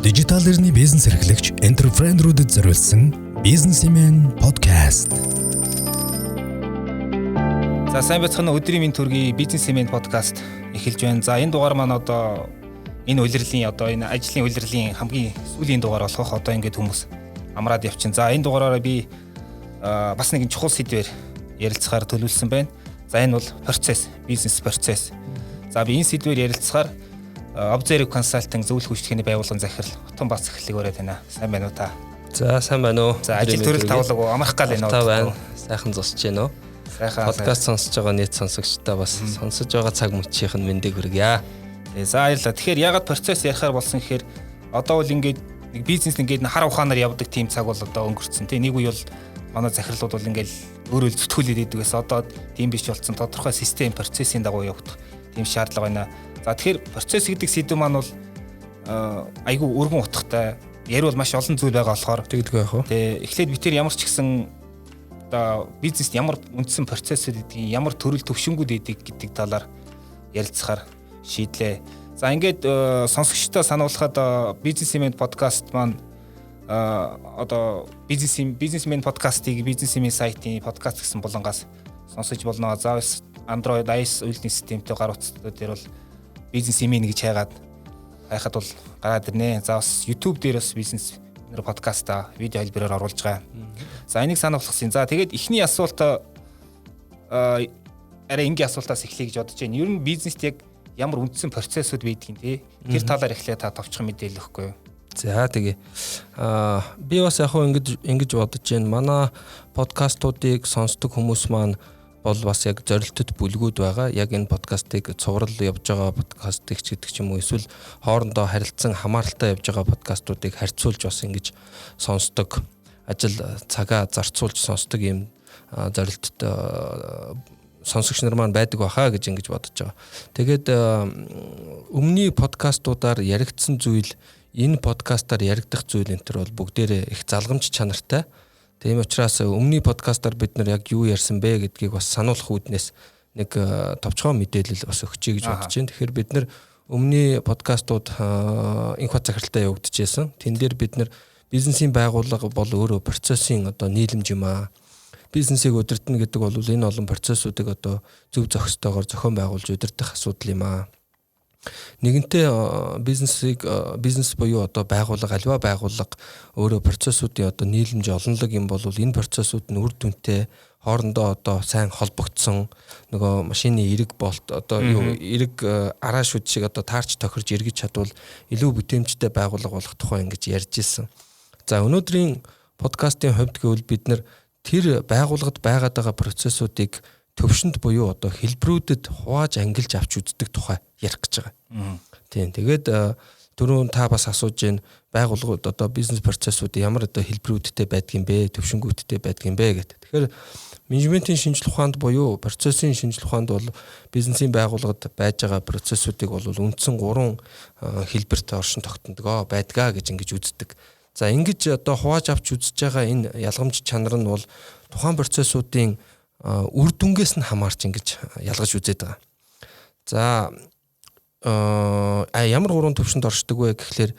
Дижитал эрхний бизнес эрхлэгч энтерпренерүүдэд зориулсан бизнесмен подкаст. За сайн байцгаана уу, өдрийн минь төргийн бизнесмен подкаст эхэлж байна. За энэ дугаар маань одоо энэ улирлын энэ ажлын улирлын хамгийн сүүлийн дугаар болох одоо ингээд хүмүүс амраад явчихна. За энэ дугаараараа би бас нэгэн чухал сэдвээр ярилцахаар төлөвлөсөн байна. За энэ бол процесс, бизнес процесс. За би энэ сэдвээр ярилцахаар Observe Consulting зөвлөх үйлчлэгээний байгууллагын захирал Хотон Бац захирлыг өрөө тань. Сайн байна уу та? За сайн байна уу? За ажил төрөл тавлаг уу? Амрах гал байна уу? Та байна. Сайхан зогсож байна уу? Сайхан. Подкаст сонсож байгаа нийт сонсогчдаа бас сонсож байгаа цаг мөчийнх нь мэндийг хүргье. За баярлалаа. Тэгэхээр ягаад процесс ярихаар болсон гэхээр одоо бол ингээд нэг бизнес ингээд хар ухаанаар явдаг тийм цаг бол одоо өнгөрцөн. Тэ нэг үе бол манай захирлууд бол ингээд өөрөө зүтгүүлээд идэг гэсэн. Одоо тийм биш болсон. Тодорхой систем процессын дагуу явагдах тийм шаардлага байна. За тэгэхээр процесс гэдэг сэдв маань бол айгүй өргөн утгатай. Ярил бол маш олон зүйл байгаа болохоор тэгдэг байх уу? Тэгээ эхлээд бид ямар ч гэсэн одоо бизнест ямар үндсэн процессыг гэдгийг ямар төрөл төвшингүүд эдэг гэдэг талаар ярилцахаар шийдлээ. За ингээд сонсогчдоо сануулхад бизнесмен подкаст маань одоо бизнесмен подкастыг бизнесмен сайтын подкаст гэсэн булангаас сонсож болно. За Android, iOS үйлдвэрлэлийн системтэй гар утсууд дээр бол бизнесмен гэж хайгаад хайхад бол гараад ирнэ. За бас YouTube дээр бас бизнес подкаста видео хэлбэрээр оруулж байгаа. За энийг сануулгасан. За тэгээд эхний асуулт арай энгийн асуултаас эхлэе гэж бодож байна. Ер нь бизнест яг ямар үндсэн процессууд байдгийг те тэр талаар эхлээд та товчхон мэдээлэл өгөхгүй юу? За тэгээ би бас яг хөө ингэж бодож байна. Манай подкастуудыг сонсдог хүмүүс маань бол бас яг зорилттой бүлгүүд байгаа. Яг энэ подкастыг цуврал явж байгаа подкастыг ч гэдэг ч юм уу эсвэл хоорондоо харилцан хамааралтай явж байгаа подкастуудыг харьцуулж бас ингэж сонсдог. Ажил цагаа зарцуулж сонсдог юм зорилттой сонсогч нар маань байдаг баха гэж ингэж бодож байгаа. Тэгээд өмнөний подкастуудаар яригдсан зүйл энэ подкастаар яригдах зүйл энэ төр бол бүгдээрээ их залгамж чанартай. Тийм учраас өмнөний подкастаар бид нар яг юу ярьсан бэ гэдгийг бас сануулах үүднээс нэг товчхон мэдээлэл бас өгчий гэж бодож байна. Тэгэхээр бид нар өмнөний подкастууд инх бат захиралтай явагдчихсан. Тэн дээр бид нар бизнесийн байгууллага бол өөрөө процессын одоо нийлэмж юм аа. Бизнесийг удирдах гэдэг бол энэ олон процессуудыг одоо зөв зохистойгоор зохион байгуулж удирдах асуудал юм аа. Нэгэнтээ бизнес буюу одоо байгууллага альва байгууллага өөрөө процессуудын одоо нийлэмж олонлог юм бол энэ процессууд нь үр дүнтэй хоорондоо одоо сайн холбогдсон нөгөө машины эрэг болт одоо эрэг арааш үд шиг одоо таарч тохирж эргэж чадвал илүү бүтээмжтэй байгууллага болох тухай ингэж ярьж ирсэн. За өнөөдрийн подкастын хувьд гэвэл бид нар тэр байгууллагад байгаад байгаа процессуудыг төвшөнд буюу одоо хэлбэрүүдэд хувааж ангилж авч үздэг тухай ярих гэж байгаа. Тийм. Тэгээд түрүүн та бас асууж байна байгууллагууд одоо бизнес процессууд ямар одоо хэлбэрүүдтэй байдгийн бэ, төвшингүүдтэй байдгийн бэ гэдэг. Тэгэхээр менежментийн шинжилгээ ухаанд буюу процессын шинжилгээ ухаанд бол бизнесийн байгууллагад байж байгаа процессуудыг бол үндсэн 3 хэлбэрт оршин тогтнодгоо байдгаа гэж ингэж үздэг. За ингэж одоо хувааж авч үзэж байгаа энэ ялгамж чанар нь бол тухайн процессуудын үр дүнгээс нь хамаарч ингэж ялгаж үзээд байгаа. За ямар 3 төвшөнд оршдог вэ гэхлээр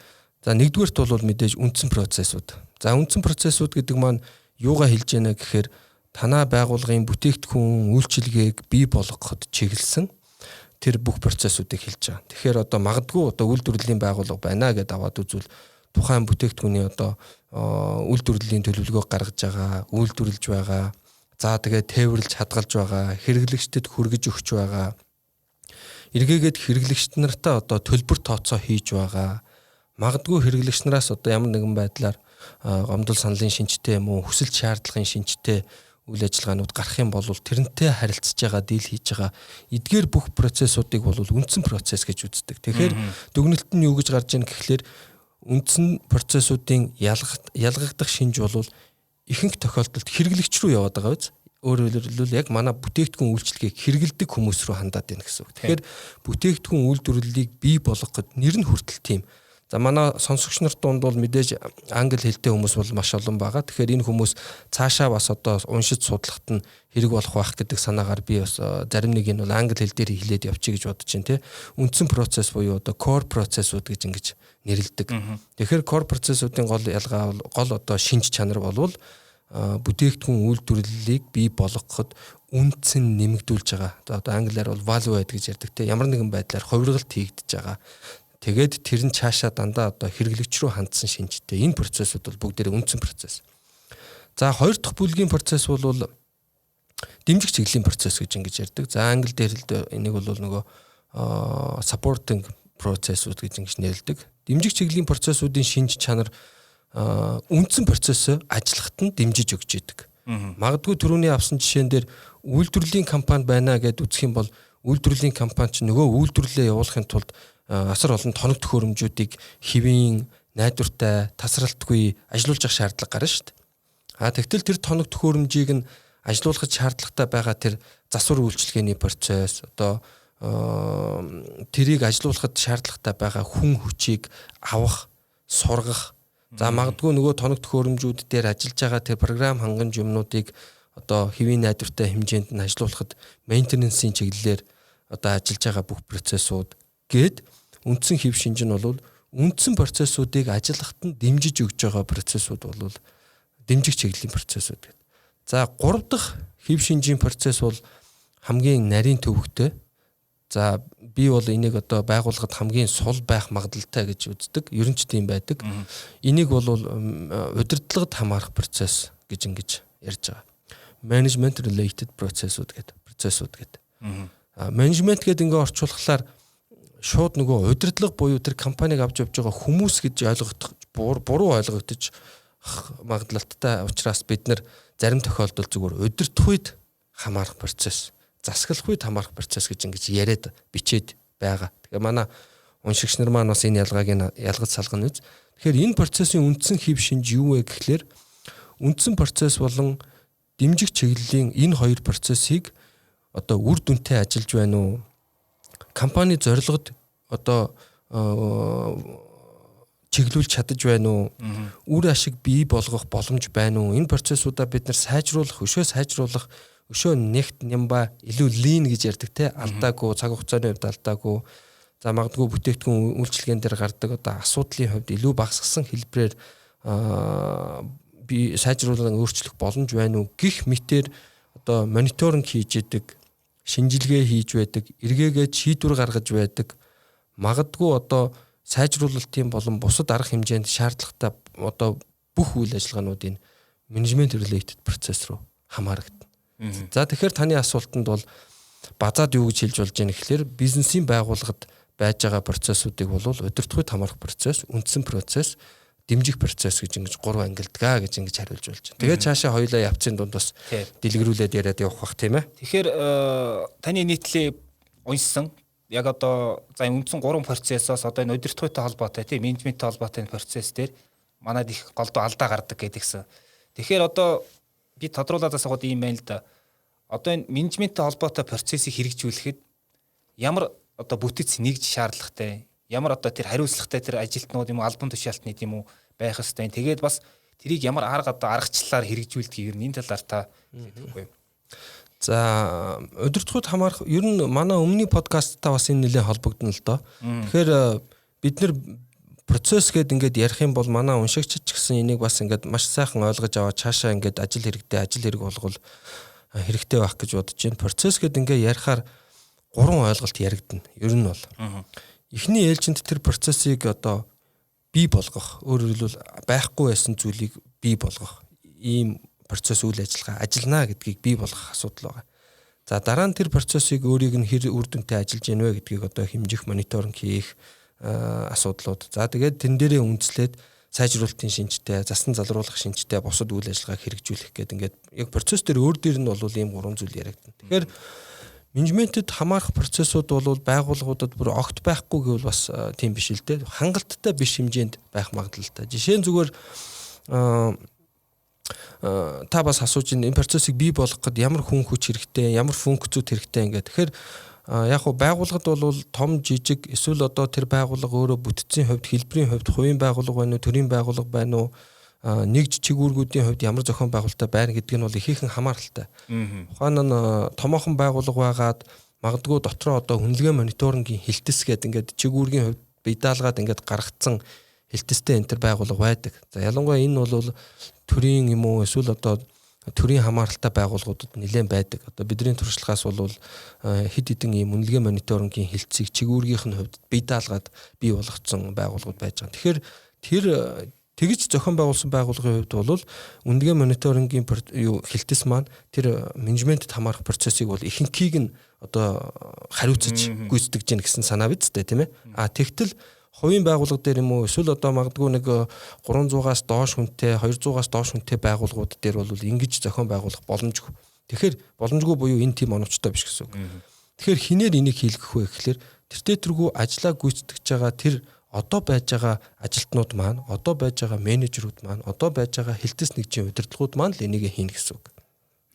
за нэгдүгээрт бол мэдээж үндсэн процессууд. За үндсэн процессууд гэдэг маань юугаа хэлж яана гэхээр танай байгууллагын бүтээгдэхүүн үйлчилгээг бий болгоход чиглэсэн тэр бүх процессуудыг хэлж байгаа. Тэгэхээр одоо магадгүй одоо үйлдвэрлэлийн байгууллага байна гэдээ аваад үзвэл тухайн бүтээгдэхүүний одоо үйлдвэрлэлийн төлөвлөгөө гаргаж байгаа, үйлдвэрлэж байгаа. За тэгээд тээвэрлж хадгалж байгаа, хэрэглэгчдэд хүргэж өгч байгаа. Эргээгээд хэрэглэгчд нартаа одоо төлбөр тооцоо хийж байгаа. Магадгүй хэрэглэгч нараас одоо ямар нэгэн байдлаар гомдол саналын шинжтэй юм уу, хүсэлт шаардлагын шинжтэй үйл ажиллагаанууд гарах юм бол тэрнтэй харилцаж байгаа, дийл хийж байгаа эдгээр бүх процессуудыг бол үндсэн процесс гэж үздэг. Тэгэхээр дүгнэлт нь юу гэж гарч ийн гэхлээр үндсэн процессуудын ялгагдах шинж бол ихэнх тохиолдолд хэрэглэгч рүү яваад байгаа биз. Өөрөөр хэлбэл яг манай бүтээгдэхүүн үйлчлэгийг хэрэгэлдэг хүмүүс рүү хандаад байна гэсэн үг. Тэгэхээр бүтээгдэхүүн үйлдвэрлэлийг бий болгоход нэр нь хүртэл тийм За манай сонсогч нарт дунд бол мэдээж англи хэлтэй хүмүүс бол маш олон байгаа. Тэгэхээр энэ хүмүүс цаашаа бас одоо уншиж судлахад нь хэрэг болох байх гэдэг санаагаар би бас зарим нэг нь бол англи хэл дээр хэлээд явчих гэж бодож байна тий. Үндсэн процесс буюу одоо core процессууд гэж ингэж нэрлэдэг. Тэгэхээр core процессуудын гол ялгаа гол одоо шинж чанар болвол бүтээгдэхүүн үйлдвэрлэлийг бий болгоход үндсэн нэмэгдүүлж байгаа. Одоо англиар бол value add гэж ярьдаг тий. Ямар нэгэн байдлаар хувиргалт хийгдэж байгаа. Тэгээд тэр нь цаашаа дандаа одоо хэрэглэгч рүү хандсан шинжтэй. Энэ процессууд бол бүгдээрээ үндсэн процесс. За хоёр дахь бүлгийн процесс бол дэмжих чиглэлийн процесс гэж ингэж ярьдаг. За англи дээр л энийг бол нөгөө supporting processууд гэж ингэж нэрлэдэг. Дэмжих чиглэлийн процессуудын шинж чанар үндсэн процессыг ажиллахад нь дэмжиж өгч идэг. Магадгүй түрүүний авсан жишээн дээр үйлдвэрлэлийн компани байна гэд үзэх юм бол үйлдвэрлэлийн компани ч нөгөө үйлдвэрлэлээ явуулахын тулд асар олон тоног төхөөрөмжүүдийг хэвийн, найдвартай, тасралтгүй ажилуулж явах шаардлага гарна шүү дээ. Тэгтэл тэр тоног төхөөрөмжийг нь ажилуулахад шаардлагатай байгаа тэр засвар үйлчилгээний процесс одоо тэрийг ажилуулахад шаардлагатай байгаа хүн хүчийг авах, сургах. За магадгүй нөгөө тоног төхөөрөмжүүд дээр ажиллаж байгаа тэр програм хангамж юмнуудыг одоо хэвийн найдвартай хэмжээнд нь ажилуулахад maintenance-ийн чиглэлээр одоо ажиллаж байгаа бүх процессууд гээд үндсэн хэв шинж нь бол үндсэн процессуудыг ажиллахад нь дэмжиж өгж байгаа процессууд бол дэмжих чиглэлийн процессууд гэдэг. За 3 дахь хэв шинжийн процесс бол хамгийн нарийн төвөгтэй. За би бол энийг одоо байгууллагад хамгийн сул байх магадлалтай гэж үздэг. Ер нь ч тийм байдаг. Энийг бол удирдлагад хамаарах процесс гэж ингэж ярьж байгаа. Management related процессууд гэдэг. Менежмент гэдэг ингээ орчуулахлаар шууд нөгөө удирдлага буюу тэр компаниг авч явж байгаа хүмүүс гэж ойлгох буруу ойлгогдож магадлалтай учраас бид нар зарим тохиолдолд зүгээр удирдах үед хамаарах процесс, засаглах үед хамаарах процесс гэж ингэж яриад бичээд байгаа. Тэгэхээр манай уншигч нар маань бас энэ ялгааг ялгаж салгана үз. Тэгэхээр энэ процессын үндсэн хэв шинж юу вэ гэхлээр үндсэн процесс болон дэмжих чиглэлийн энэ хоёр процессыг одоо үр дүнтэй ажиллаж байна уу? Компани зорилгод одоо чиглүүлж чадаж байна уу? Үр ашиг бий болгох боломж байна уу? Энэ процессуудаа бид нар сайжруулах, өшөө нэгт нямба илүү лин гэж ярьдаг те алдаагүй, цаг хугацааны хувьд алдаагүй. За магадгүй бүтээгдэхүүн үйлчилгээнд дээр гардаг одоо асуудлын хувьд илүү багасгасан хэлбэрээр би сайжруулан өөрчлөх боломж байна уу? Гэх мэтээр одоо мониторинг хийж идэг, шинжилгээ хийж байдаг, эргээгээд шийдвэр гаргаж байдаг. Магадгүй одоо сайжруулалтын болон бусад арга хэмжээнд шаардлагатай одоо бүх үйл ажиллагаануудын менежмент related процесс руу хамаарагдана. За тэгэхээр таны асуултанд бол базаад юу гэж хэлж болж байна гэхээр бизнесийн байгууллагад байж байгаа процессуудыг бол удирдах үед хамаарах процесс, үндсэн процесс, дэмжих процесс гэж ингэж 3 ангилдгаа гэж ингэж хариулж болж байна. Тэгээд цаашаа хоёулаа явцын дунд бас дэлгэрүүлээд яриад явах бах тийм ээ. Тэгэхээр таны нийтлээ уншсан яг одоо за үндсэн 3 процессоос одоо энэ удирдлагтай холбоотой тийм менежменттэй холбоотой энэ процесс дээр манад их голдуу алдаа гардаг гэдгийгсэн. Тэгэхээр одоо би тодруулаад асууад юм байна л да. Одоо энэ менежменттэй холбоотой процессыг хэрэгжүүлэхэд ямар одоо бүтэц нэгж шаардлагатай, ямар одоо тэр хариуцлагатай тэр ажилтнууд юм уу, албан тушаалтны тийм үү байх ёстой. Тэгээд бас тэрийг ямар аргачлалаар хэрэгжүүлдэг юм энэ талаар та хэлэхгүй юу? За удирдлагууд хамаарах ер нь манай өмнөний подкасттаа бас энэ нэлээд холбогдно л доо. Тэгэхээр бид нар процесс гэдэг ингээд ярих юм бол манай уншигчид ч гэсэн энийг бас ингээд маш сайхан ойлгож аваад цаашаа ингээд ажил хэрэг болгол хэрэгтэй байх гэж бодож байна. Процесс гэдэг ингээд ярихаар 3 ойлголт яригдана. Ер нь бол эхний ээлжинд тэр процессыг одоо бий болгох, өөрөөр хэлбэл байхгүй байсан зүйлийг бий болгох ийм процесс үйл ажиллагаа ажиллана гэдгийг бий болгох асуудал байгаа. За дараа нь тэр процессыг өөрийг нь хэр үр дүнтэй ажиллаж ийнэ вэ гэдгийг одоо хэмжих, мониторинг хийх асуудлууд. За тэгээд тэн дээрээ үндэслээд сайжруулалтын шинжтэй, засан залруулах шинжтэй бусад үйл ажиллагааг хэрэгжүүлэх гэдэг ингээд яг процесс дээр өөр дээр нь бол ийм 3 зүйл яригдана. Тэгэхээр менежментэд хамаарах процессууд бол байгууллагуудад бүр огт байхгүй гэвэл бас тийм биш л дээ. Хангалттай биш хэмжээнд байх магадлалтай. Жишээ нь зүгээр та бас асууж энэ процессыг бий болгоход ямар хүн хүч хэрэгтэй, ямар функцүүд хэрэгтэй ингээд. Тэгэхээр Яг хуу байгууллагад бол том жижиг эсвэл одоо тэр байгууллага өөрөө бүтцийн хувьд хэлбэрийн хувьд хувийн байгууллага байна уу, төрийн байгууллага байна уу, нэгж чигүүргүүдийн хувьд ямар зохион байгуулалттай байна гэдэг нь бол ихээхэн хамааралтай. Ухаан нь томоохон байгууллага байгаад магадгүй дотроо одоо хүнлэгээ мониторингийн хэлтэс гэдэг ингээд чигүүргийн хувьд бие даалгаад ингээд гаргацсан хэлтэстэй энэ төр байгууллага байдаг. За ялангуяа энэ бол төрийн юм уу эсвэл одоо төрийн хамааралтай байгууллагуудад нэлээд байдаг. Одоо бидний туршлагаас бол хэд хэдэн ийм үнэлгээ мониторингийн хэлтсийг чигүүргийнх нь хувьд бие даалгаад бий болгоцсон байгууллагууд байж байгаа. Тэгэхээр тэр тэгж зохион байгуулсан байгууллагын хувьд бол үнэлгээ мониторингийн хэлтэс маань тэр менежментэд хамаарах процессыг бол ихэнхийг нь одоо хариуцаж гүйцэтгэж гин гэсэн санаа биз дээ, тийм ээ. Тэгтэл хувийн байгууллага дээр юм уу эсвэл одоо магадгүй нэг 300-аас доош хүнтэй 200-аас доош хүнтэй байгууллагууд дээр бол ингэж зохион байгуулах боломжгүй. Тэгэхээр боломжгүй буюу энэ тийм оновчтой биш гэсэн үг. Тэгэхээр хинээр энийг хийлгэх вэ гэхэлэр тэр төргүү ажлаа гүйцэтгэж байгаа тэр одоо байж байгаа ажилтнууд маань, одоо байж байгаа менежерүүд маань, одоо байж байгаа хэлтэс нэгжийн удирдлагууд маань л энийг хийнэ гэсэн үг.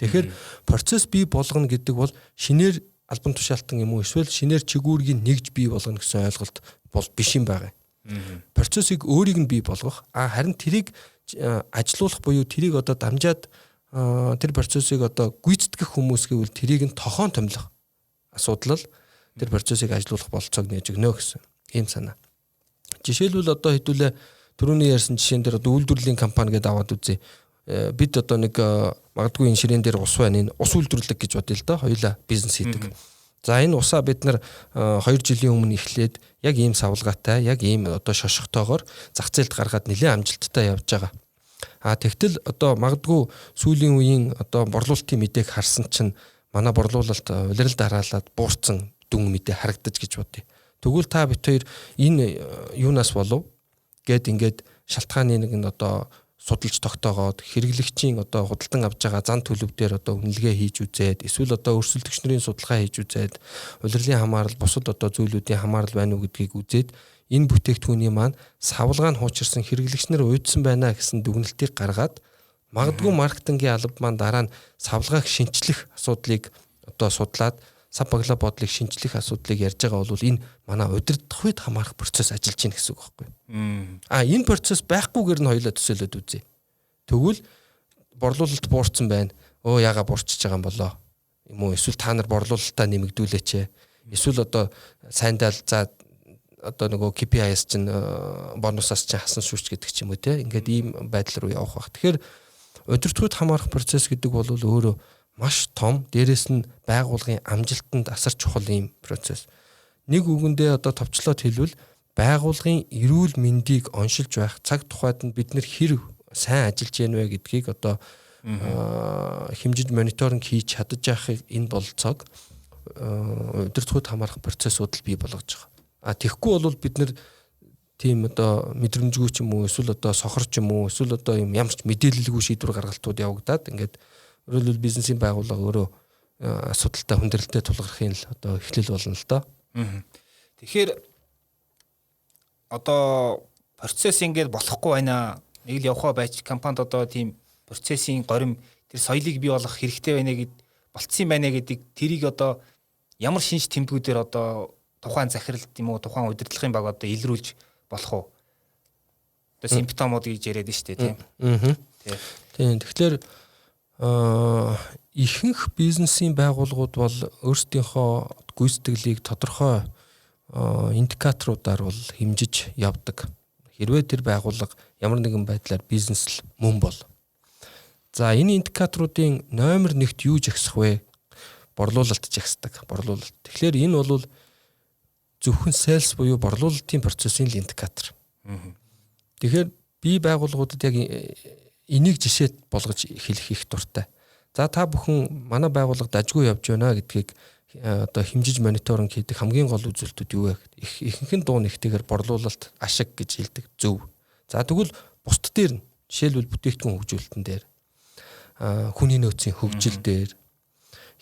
Тэгэхээр процесс бий болгоно гэдэг бол шинээр албан тушаалтан юм уу эсвэл шинээр чигүүргийг нэгж бий болгоно гэсэн ойлголт бол биш юм байгаа. Процессыг өөрийг нь бий болгох, харин тэрийг ажилуулах буюу тэрийг одоо дамжаад тэр процессыг одоо гүйцэтгэх хүмүүс гэвэл тэрийг нь тохон томилох асуудал л тэр процессыг ажилуулах болцоог нээж өгнө гэсэн ийм санаа. Жишээлбэл одоо хэдүүлээ түрүүний ярьсан жишээн дээр одоо үйлдвэрлэлийн компани гэдээ аваад үзье. Бид одоо нэг магадгүй энэ ширээн дээр ус байна. Энэ ус үйлдвэрлэг гэж бодъё л доо. Хоёулаа бизнес хийдэг. За энэ усаа бид нар 2 жилийн өмнө эхлээд яг ийм савлгаатай, яг ийм одоо шошготойгоор зах зээлд гаргаад нэлээд амжилттай явж байгаа. Тэгтэл одоо магадгүй сүүлийн үеийн одоо борлуулалтын мэдээг харсан чинь манай борлуулалт улирал дараалаад буурсан дүн мэдээ харагдаж гэж бодъё. Тэгвэл та бид хоёр энэ юунаас болов гэд ингээд шалтгааны нэг нь одоо судалж тогтоогоод хэрэглэгчийн одоо худалдан авж байгаа зан төлөв дээр одоо үнэлгээ хийж үзээд эсвэл одоо өрсөлдөгч нарын судалгаа хийж үзээд улирлын хамаарал бусад одоо зүйлүүдийн хамаарал байна уу гэдгийг үзээд энэ бүтээгдэхүүний маань савлгаа нь хуучирсан хэрэглэгч нар уйдсан байна гэсэн дүгнэлтийг гаргаад магадгүй маркетингийн алба маань дараа нь савлгааг шинчлэх асуудлыг одоо судлаад сав баглаа бодлыг шинчлэх асуудлыг ярьж байгаа бол энэ манай удирдах үед хамаарах процесс ажиллаж байна гэсэн үг байхгүй. Энэ процесс байхгүйгээр нь хоёлаа төсөөлөд үзье. Тэгвэл борлуулалт буурсан байна. Яага буурчиж байгаа юм болоо. Юм уу эсвэл та нар борлуулалтаа нэмэгдүүлээч. Эсвэл одоо сайндаа за одоо нөгөө KPI-с чинь бонусаас чинь хасан шүүч гэдэг ч юм уу те. Ингээд ийм байдал руу явах байх. Тэгэхээр удирдах үед хамаарах процесс гэдэг бол өөрөө маш том, дээрэс нь байгууллагын амжилтанд асар чухал юм процесс. Нэг үгэндээ одоо товчлоод хэлвэл байгууллагын эрүүл мэндийг оншилж байх цаг тухайд нь бид нэр хэр сайн ажиллаж яана вэ гэдгийг одоо хэмжиж мониторинг хийж чадаж байхыг энэ болцоог удирдахуйд хамаарах процессууд л бий болгож байгаа. Тэгэхгүй бол бид нэр тийм одоо мэдрэмжгүй ч юм уу эсвэл одоо сохор ч юм уу эсвэл одоо юм ямар ч мэдээлэлгүй шийдвэр гаргалтууд явагдаад ингээд өөрөлдөл бизнесийн байгууллага өөрөө асуудалтай хүндрэлтэй тулгархын л одоо эхлэл болно л доо. Тэгэхээр одоо процесс ингээд болохгүй байна. Нэг л явхаа байж компанид одоо тийм процессын горим тэр соёлыг бий болгох хэрэгтэй байна гэд болцсон байна гэдэг тэрийг одоо ямар шинж тэмдгүүдээр одоо тухайн захиралт юм уу тухайн удирдлагын баг одоо илрүүлж болох уу? Одоо симптомууд гэж яриад нь шүү дээ тийм. Тийм. Тэгэхээр ихэнх бизнесийн байгууллагууд бол өөрсдийнхөө гүйцэтгэлийг тодорхой индикаторуудаар бол хэмжиж явдаг. Хэрвээ тэр байгууллага ямар нэгэн байдлаар бизнес мөн бол. За энэ индикаторуудын номер 1-т юу жагсах вэ? Борлуулалт жагсдаг. Борлуулалт. Тэгэхээр энэ бол зөвхөн sales буюу борлуулалтын процессын индикатор. Тэгэхээр бие байгууллагуудад яг энийг жишээ болгож хэлэх их дуртай. За та бүхэн манай байгууллагад ажгүй явж байна гэдгийг одоо хэмжиж мониторинг хийдэг хамгийн гол үзүүлэлтүүд юу вэ? Ихэнх нь дуу нэгтэйгээр борлуулалт ашиг гэж хэлдэг. Зөв. За тэгвэл бусд дээр нь жишээлбэл бүтээгдэхүүн хөгжүүлэлтэн дээр хүний нөөцийн хөгжил дээр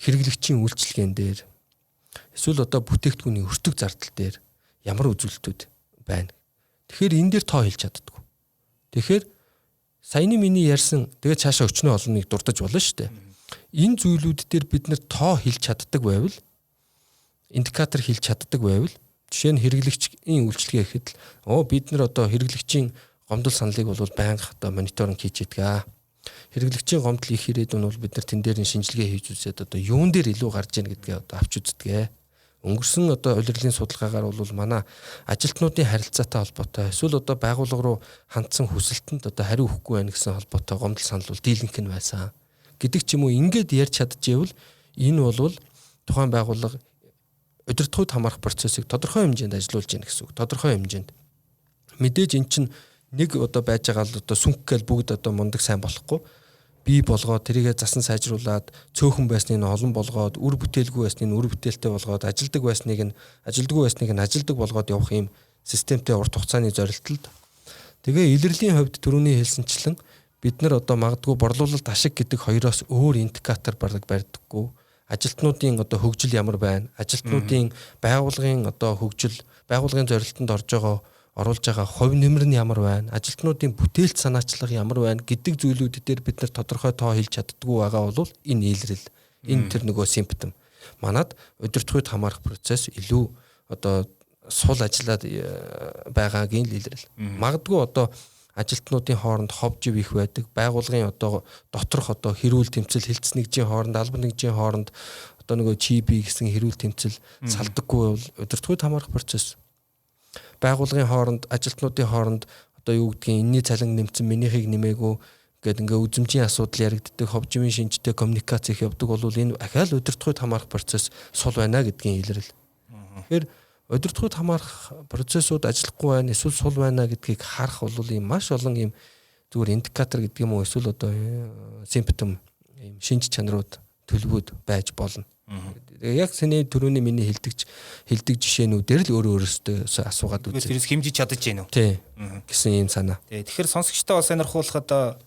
хэрэглэгчийн үйлчилгээнд дээр эсвэл одоо бүтээгдэхүүний өртөг зардал дээр ямар үзүүлэлтүүд байна. Тэгэхээр энэ дээр тоо хэлж чаддаггүй. Тэгэхээр саяны миний ярьсан тэгээд цаашаа өчнөө олныг дурдаж болно шүү дээ. Энэ зүйлүүд дээр бид нэр тоо хэлж чаддаг байвал индикатор хэлж чаддаг байвал жишээ нь хэрэглэгчийн үйлчлэгээ гэхэд л бид нар одоо хэрэглэгчийн гомдол саналыг бол байнга одоо мониторинг хийж идэг. Хэрэглэгчийн гомдол их ирээдүйн бол бид нар тэн дээр шинжилгээ хийж үзээд одоо юун дээр илүү гарч ийн гэдгээ одоо авч үздэг. Өнгөрсөн одоо улирлын судалгаагаар бол манай ажилтнуудын харилцаатай холбоотой эсвэл одоо байгууллага руу хандсан хүсэлтэнд одоо хариу өгөхгүй байна гэсэн холбоотой гомдол санал бол дийлэнх нь байсан гэдэг ч юм уу. Ингээд ярьж чадчихвэл энэ бол тухайн байгууллага удирдлагууд хамаарах процессыг тодорхой хэмжээнд ажилуулж байна гэсэн үг. Тодорхой хэмжээнд. Мэдээж эн чинь нэг одоо байж байгаа л одоо сүнхгээл бүгд одоо мундаг сайн болохгүй. Бий болгоод тэрийгэ засан сайжруулад цөөхөн байсныг нь олон болгоод үр бүтээлгүй байсныг нь үр бүтээлтэй болгоод ажилдаг байсныг нь ажилдаг болгоод явах юм системтэй урт хугацааны зорилтолд. Тэгээ илэрлийн хувьд түрүүний хэлсэнчлэн бид нар одоо магадгүй борлуулалт ашиг гэдэг хоёроос өөр индикатор барьдаггүй. Ажилтнуудын одоо хөгжил ямар байна? Ажилтнуудын байгууллагын одоо хөгжил, байгууллагын зорилтонд оруулж байгаа хувь нэмэр нь ямар байна? Ажилтнуудын бүтээлч санаачлага ямар байна гэдэг зүйлүүд дээр бид нар тодорхой тоо хэлж чаддаггүй байгаа бол энэ илрэл, энэ тэр нөгөө симптом. Манад удирдлагууд хамаарах процесс илүү одоо сул ажиллаад байгаагийн илрэл. Магадгүй одоо ажилтнуудын хооронд ховжив их байдаг. Байгууллагын одоо доторх одоо хэрүүл тэмцэл хилцс нэгжийн хооронд, албан нэгжийн хооронд одоо нөгөө ЧБ гэсэн хэрүүл тэмцэл салдаггүй бол удирдлагууд хамаарах процесс. Байгууллагын хооронд, ажилтнуудын хооронд одоо юу гэдгийг энэний цалин нэмсэн, минийхийг нэмээгүй гэдэг ингээ үзмжийн асуудал яригддаг, ховживын шинжтэй коммуникац их явдаг бол энэ ахаал удирдлагууд хамаарах процесс сул байна гэдгийн илрэл. Тэгэхээр удирдлагууд хамаарах процессууд ажиллахгүй байна, эсвэл сул байна гэдгийг харах бол ийм маш олон ийм зүгээр индикатор гэдэг юм уу, эсвэл одоо симптом, ийм шинж чанарууд, төлөвүүд байж болно. Яг саний түрүүний миний хэлдэг жишээнүүдээр л өөрөөсөө асуугаад үзье. Тэрс хэмжиж чадаж гэнэ үү? Тий. Гэсэн юм санаа. Тий. Тэгэхээр сонсогчтой бас сонирхуулахад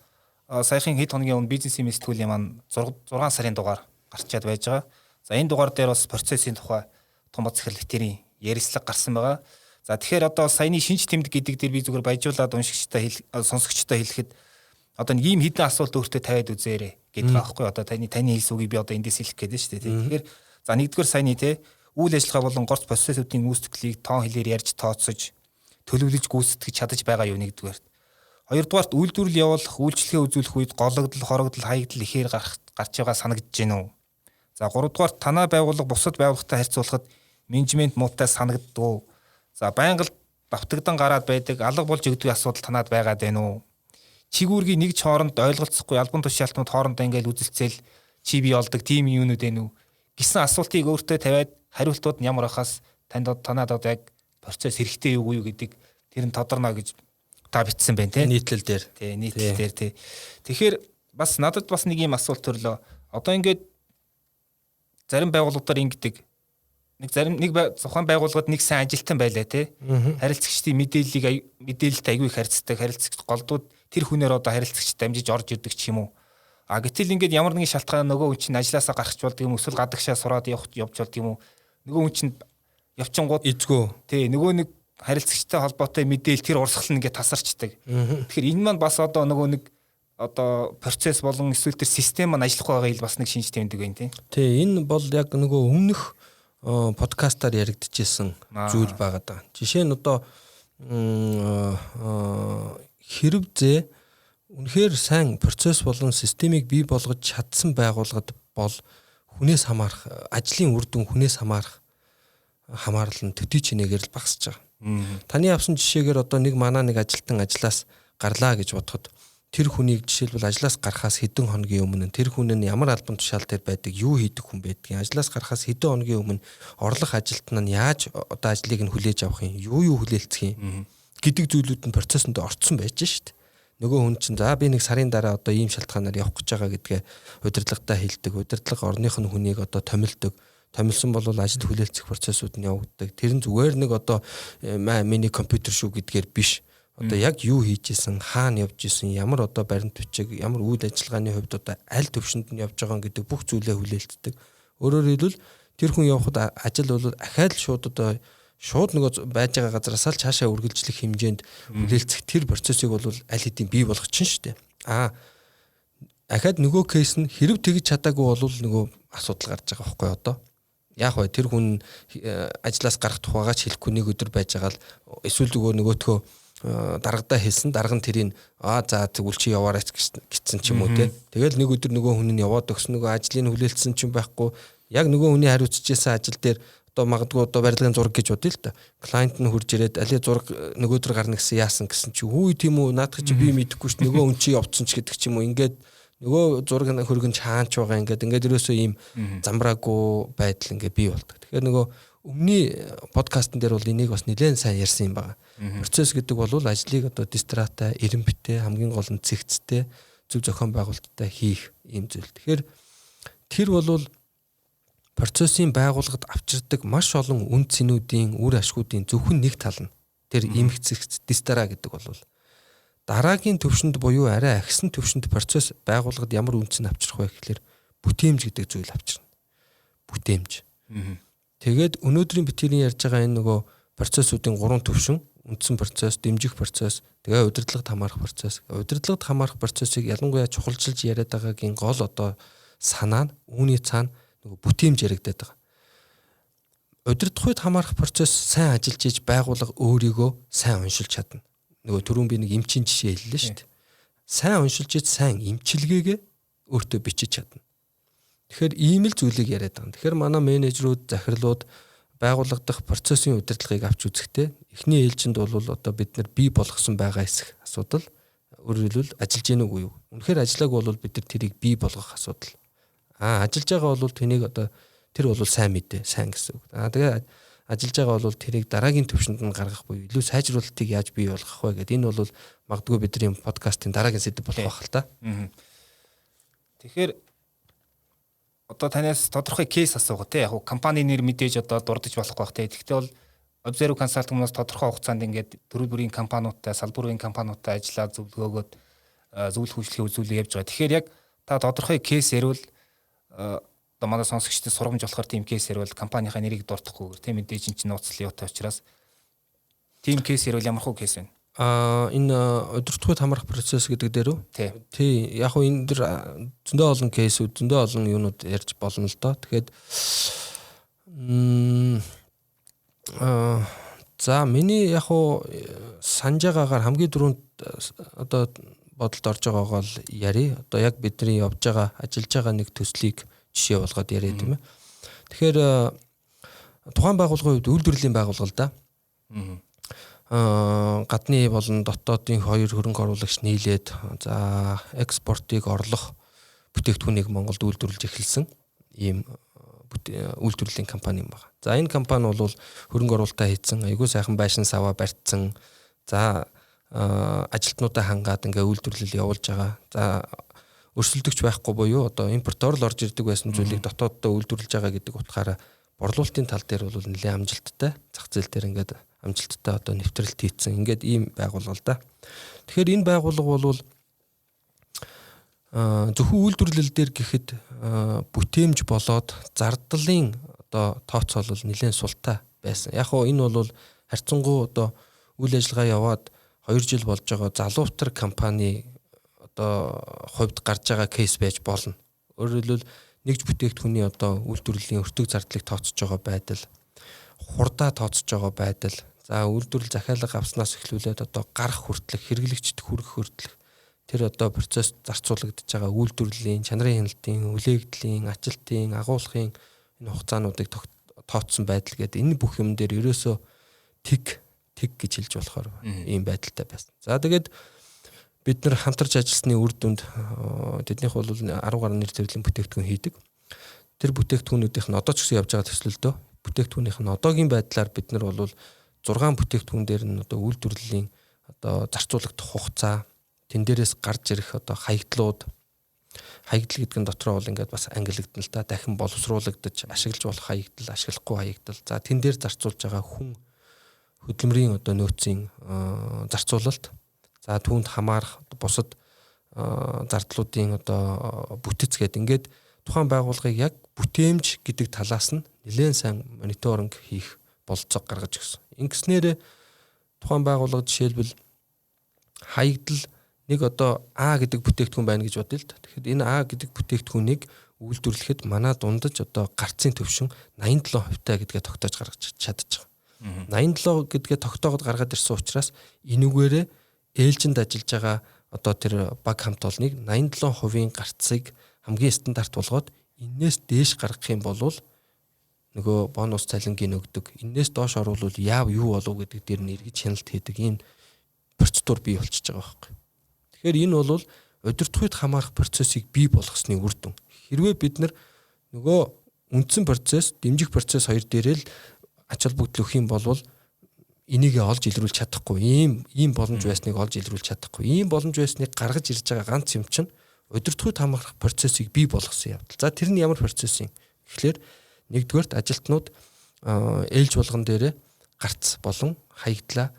саяхан хэд хоногийн өмнө бизнесийн сэтгүүлийн маань 6 сарын дугаар гарчаад байж байгаа. За энэ дугаар дээр бас процессын тухай том захирлэгтэрийн ярилцлага гарсан байгаа. За тэгэхээр одоо саяны шинж тэмдэг гэдэг дээр би зүгээр баяжуулаад сонсогчтой хэлэхэд одоо нэг ийм хідэн асуулт өөртөө тавиад үзээрэй гэдэг байгаа байхгүй. Одоо таны хэлсэн үгийг би одоо эндээс хэлэх гээд шүү дээ. Тэгэхээр за нэгдүгээр саяны үйл ажиллагаа болон горц процессуудын гүйцэтгэлийг тоон хэлээр ярьж тооцож төлөвлөж гүйцэтгэж чадаж байгаа юу нэгдүгээр. Хоёрдугаарт үйлдвэрлэл явуулах, үйлчлэгээ үзүүлэх үед гологдол, хорогдол, хаягдал ихээр гарч байгаа санагдаж байна уу? За гуравдугаарт танай байгууллага бусад байгууллагатай харьцуулахад менежмент муутай санагддаг. За байнга давтагдан гараад байдаг, алга болж өгдөг асуудал танад байгаад байна уу? Чигүүргийн нэг ч хооронд ойлголцохгүй албан тушаалтнууд хоорондоо ингээл үзэлцэл чи бий болдог тийм юунууд байна уу гэсэн асуултыг өөртөө тавиад хариултууд нь ямар ахаас танад одоо яг процесс хэрэгтэй юу гэдэг тэр нь тодорно гэж та бичсэн байна те нийтлэл дээр. Тий, нийтлэл дээр тий. Тэгэхээр бас надад бас нэг юм асуулт төрлөө. Одоо ингээд зарим байгууллагуудаар ингэдэг. Нэг зохион байгууллагад нэг сайн ажилтан байлаа те. Харилцагчдын мэдээлэлд аягүй их харьцдаг, харилцагч голдууд тэр хүнээр одоо харилцагч дамжиж орж ирдэг ч юм уу. Гэтэл ингээд ямар нэгэн шалтгаан нөгөө хүн чинь ажилласаа гарах болдог юм эсвэл гадагшаа сураад явж болдог юм уу. Нөгөө хүн чинь явчингууд эзгөө. Тий, нөгөө нэг харилцагчтай холбоотой мэдээлэл тэр урсгал нь ингээд тасарчдаг. Тэгэхээр энэ маань бас одоо нөгөө нэг одоо процесс болон эсвэл тэр систем маань ажиллахгүй байгаа ил бас нэг шинж тэмдэг байна тий. Тий, энэ бол яг нөгөө өмнөх подкастаар яригдчихсэн зүйл байгаа даа. Жишээ нь одоо хэрвээ үнэхээр сайн процесс болон системийг бий болгож чадсан байгууллагад бол хүнээс хамаарах, ажлын үр дүн хүнээс хамаарал нь төдий чинээгээр л багасж байгаа. Таны авсан жишээгээр одоо нэг ажилтан ажлаас гарлаа гэж бодоход тэр хүнийг жишээлбэл ажлаас гарахаас хэдэн хоногийн өмнө тэр хүн нь ямар албан тушаал дээр байдаг, юу хийдэг хүн байдгийг, ажлаас гарахаас хэдэн хоногийн өмнө орлох ажилтан нь яаж одоо ажлыг нь хүлээж авах юм, юу хүлээлцэх юм гэдэг зүйлүүд нь процессонд орцсон байж шít. Нөгөө хүн чинь за би нэг сарын дараа одоо ийм шалтгаанаар явах гэж байгаа гэдгээ удирдлагатаа хэлдэг. Удирдлага орных нь хүнийг одоо томилдог. Томилсон бол ажил хүлээлцэх процессууд нь явагддаг. Тэр нь зүгээр нэг одоо миний компьютер шүү гэдгээр биш. Одоо яг юу хийж исэн, хаана явж исэн, ямар одоо баримт бичиг, ямар үйл ажиллагааны хувьд одоо аль төвшөнд нь явж байгаа гэдэг бүх зүйлээ хүлээлцдэг. Өөрөөр хэлбэл тэр хүн явхад ажил бол ахаад шууд нөгөө байж байгаа газараас л цаашаа үргэлжлэх хэмжээнд хүлээлцэх тэр процессыг бол аль хэдийн бий болгох чинь шүү дээ. Ахаад нөгөө кейс нь хэрэг тэгж чадаагүй бол нөгөө асуудал гарч байгаа байхгүй одоо. яг бай тэр хүн ажлаас гарах тухайгаа ч хэлэхгүй нэг өдөр байж байгаа л эсвэл нөгөөтгөө дарагдаа хэлсэн дарга нь тэрийг за тэгвэл чи яваарай гэсэн ч юм уу те. Тэгэл нэг өдөр нөгөө хүн нь яваад өгсөн нөгөө ажлыг хүлээлтсэн ч юм байхгүй. Яг нөгөө хүний хариуцчихсан ажил дээр одоо магадгүй одоо барилгын зураг гэж бодъё л та. Клиент нь хурж ирээд алей зураг нөгөөдөр гарна гэсэн яасан гэсэн чи хүү тийм үү наадах чи би мэдэхгүй ш нөгөө хүн чи явцсан ч гэдэг ч юм уу ингээд нөгөө зураг хөргөн чаанч байгаа ингээд ерөөсөө ийм замбраагүй байдал ингээд бий болдог. Тэгэхээр нөгөө өмнөний подкастн дээр бол энийг бас нэлээд сайн ярьсан юм байна. Процесс гэдэг бол ажлыг одоо дистратай, эренбитэй, хамгийн гол нь цэгцтэй, зөв зохион байгуулалттай хийх юм зүйл. Тэгэхээр тэр бол процессын байгууллагад авчирдаг маш олон үн цэнүүдийн үр ашгуудын зөвхөн нэг тал нь тэр эмх цэгц дистара гэдэг бол дараагийн төвшөнд буюу арай агсан төвшөнд процесс байгууллагад ямар үн цэн авчрах вэ гэхэлэр бүтээмж гэдэг зүйл авчирна. Бүтээмж. Тэгээд өнөөдрийн битэрийн ярьж байгаа энэ нөгөө процессуудын 3 төвшин үндсэн процесс, дэмжих процесс, тэгээ удирдлагад хамаарах процесс. Удирдлагад хамаарах процессыг ялангуяа чухалчилж яриад байгаагийн гол одоо санаа нь үүний цаана нөгөө бүтээмж яригдаад байгаа. Удирдах үед хамаарах процесс сайн ажиллаж ийж байгууллага өөрийгөө сайн уншилж чадна. Нөгөө түрүүн би нэг эмчийн жишээ хэллээ шүү дээ. Сайн уншилж ийж сайн эмчилгээгээ өөртөө бичиж чадна. Тэгэхээр ийм л зүйлийг яриад байгаа. Тэгэхээр манай менежерүүд, захирлууд байгууллага дахь процессын удирдлагыг авч үзэхдээ эхний ээлжинд бол одоо бид нар бий болгосон байгаа эсэх асуудал. Өөрөөр хэлбэл ажиллаж гэнэ үгүй юу? Үнэхээр ажиллааг бол бид нар тэрийг бий болгох асуудал. Ажиллаж байгаа бол тэнийг одоо тэр бол сайн мэдээ, сайн гэсэн үг. Тэгээ ажиллаж байгаа бол тэрийг дараагийн төвшөнд нь гаргах буюу илүү сайжруулалтыг яаж бий болгох вэ гэдэг энэ бол магадгүй бидний подкастын дараагийн сэдэв болох байх л та. Тэгэхээр одоо танаас тодорхой кейс асуугаа те яг компани нэр мэдээж одоо дурдж болохгүй бах те. Гэхдээ бол Observe Consulting-аас тодорхой хугацаанд ингээд төрөл бүрийн компаниудтай, салбар бүрийн компаниудтай ажиллаа зөвлөгөөгөөд зөвлөх үйлчлэгээ үзүүлээ явж байгаа. Тэгэхээр яг та тодорхой кейс ярил одоо манай сонсогчдод сургамж болохоор тийм кейс ярил компанийнхаа нэрийг дуртахгүйгээр тийм мэдээж энэ чинь нууцлын юутай учраас тийм кейс ярил ямар хөө кейс вэ? Энэ удирдлагын хамрах процесс гэдэг дээр үү? Тий. Яг хөө энэ дэр зөндөө олон кейсүүд, зөндөө олон юунууд ярьж болно л доо. Тэгэхээр за миний яг хөө санаж байгаагаар хамгийн дөрөнд одоо бодолд орж байгаагаа л ярий. Одоо яг бидний явж байгаа, ажиллаж байгаа нэг төслийг жишээ болгоод яриа тийм ээ. Тэгэхээр тухайн байгууллагын хувьд үйлдвэрлэлийн байгууллага л да. Гадны болон дотоодын хоёр хөрөнгө оруулагч нийлээд за экспортыг орлох бүтээгдэхүүнийг Монголд үйлдвэрлэж эхэлсэн ийм үйлдвэрлэлийн компани юм байна. За энэ компани бол хөрөнгө оруулалтаа хийсэн, айгүй сайхан байшин саваа барьцсан. За ажилтнуудаа хангаад ингээ үйлдвэрлэл явуулж байгаа. За өрсөлдөгч байхгүй буюу одоо импортоор л орж ирдэг байсан зүйлийг дотооддоо үйлдвэрлэж байгаа гэдэг утгаараа борлуулалтын тал дээр бол нэлээд амжилттай, зах зээл дээр ингээд амжилттай одоо нэвтрэлт хийцэн. Ингээд ийм байгууллага л да. Тэгэхээр энэ байгууллага бол зөвхөн үйлдвэрлэл дээр гэхэд бүтээмж болоод зардлын одоо тооцоол бол нэлээд султай байсан. Яг хоо энэ бол харьцангуй одоо үйл ажиллагаа яваад 2 жил болж байгаа залуутар компани одоо хувьд гарч байгаа кейс байж болно. Өөрөөр хэлбэл нэгж бүтээгдэхүүний одоо үйлдвэрлэлийн өртөг зардлыг тооцож байгаа байдал, хурдаа тооцож байгаа байдал, за үйлдвэрлэл захиалга авснаас эхлүүлээд одоо гарах хүртэлх, хэрэглэгчд хүрэх хүртэлх тэр одоо процесс зарцуулагдж байгаа үйлдвэрлэлийн, чанарын хяналтын, үлээгдлийн, ажилтын, агуулгын энэ хугацаануудыг тооцсон байдал гэдэг энэ бүх юм дээр ерөөсөө тэг гэж хэлж болохоор ийм байдалтай байсан. За тэгээд бид нар хамтарч ажилласны үр дүнд тэднийх бол 10 гаруй нэр төрлийн бүтээгдэхүүн хийдэг. Тэр бүтээгдэхүүнүүдийнх нь одоо ч гэсэн явж байгаа төслөлдөө бүтээгдэхүүнийх нь одоогийн байдлаар бид нар бол 6 бүтээгдэхүүн дээр нь одоо үйлдвэрлэлийн одоо зарцуулагдах хугацаа, тэн дээрээс гарч ирэх одоо хаягдлууд, хаягдл гэдэг нь дотроо бол ингээд бас ангилагдана л да. Дахин боловсруулагдаж ашиглаж болох хаягдл, ашиглахгүй хаягдл. За тэн дээр зарцуулж байгаа хүн хөдөлмөрийн одоо нөөцийн зарцуулалт, за түүнд хамаарах бусад зардлуудын одоо бүтэц гэдэг ингээд тухайн байгууллагыг яг бүтээмж гэдэг талаас нь нэлээд сайн мониторинг хийх болцоог гаргаж өгсөн. Ингэснээр тухайн байгууллага жишээлбэл хаягдл нэг одоо А гэдэг бүтээгдэхүүн байна гэж бодъё л да. Тэгэхээр энэ А гэдэг бүтээгдэхүүнийг үйлдвэрлэхэд манай дундаж одоо гарцын төвшин 87% гэдгээ тогтоож гаргаж чадчих. 87 гэдгээ тогтоогод гаргаад ирсэн учраас энүүгээрээ ээлжинд ажиллаж байгаа одоо тэр баг хамт олныг 87% гарцыг хамгийн стандарт болгоод энээс дээш гаргах юм бол нөгөө бонус цалингийн өгдөг. Энээс доош оруулвал яав юу болов гэдэг дээр нь эргэж хяналт хийдэг ийм процедур бий болчихж байгаа байхгүй. Тэгэхээр энэ бол удирдлагыг хамаарах процессыг бий болгосны үр дүн. Хэрвээ бид нөгөө үндсэн процесс, дэмжих процесс хоёр дээрээ л ач холбогдол өгөх юм бол энийг олж илрүүлж чадахгүй. Ийм боломж байсныг олж илрүүлж чадахгүй. Ийм боломж байсныг гаргаж ирж байгаа ганц юм чинь удирдлагыг хамаарах процессыг бий болгосон явдал. За тэр нь ямар процесс юм? Тэгэхээр нэгдүгээрт ажилтнууд ээлж болгон дээрээ гарц болон хаягдлаа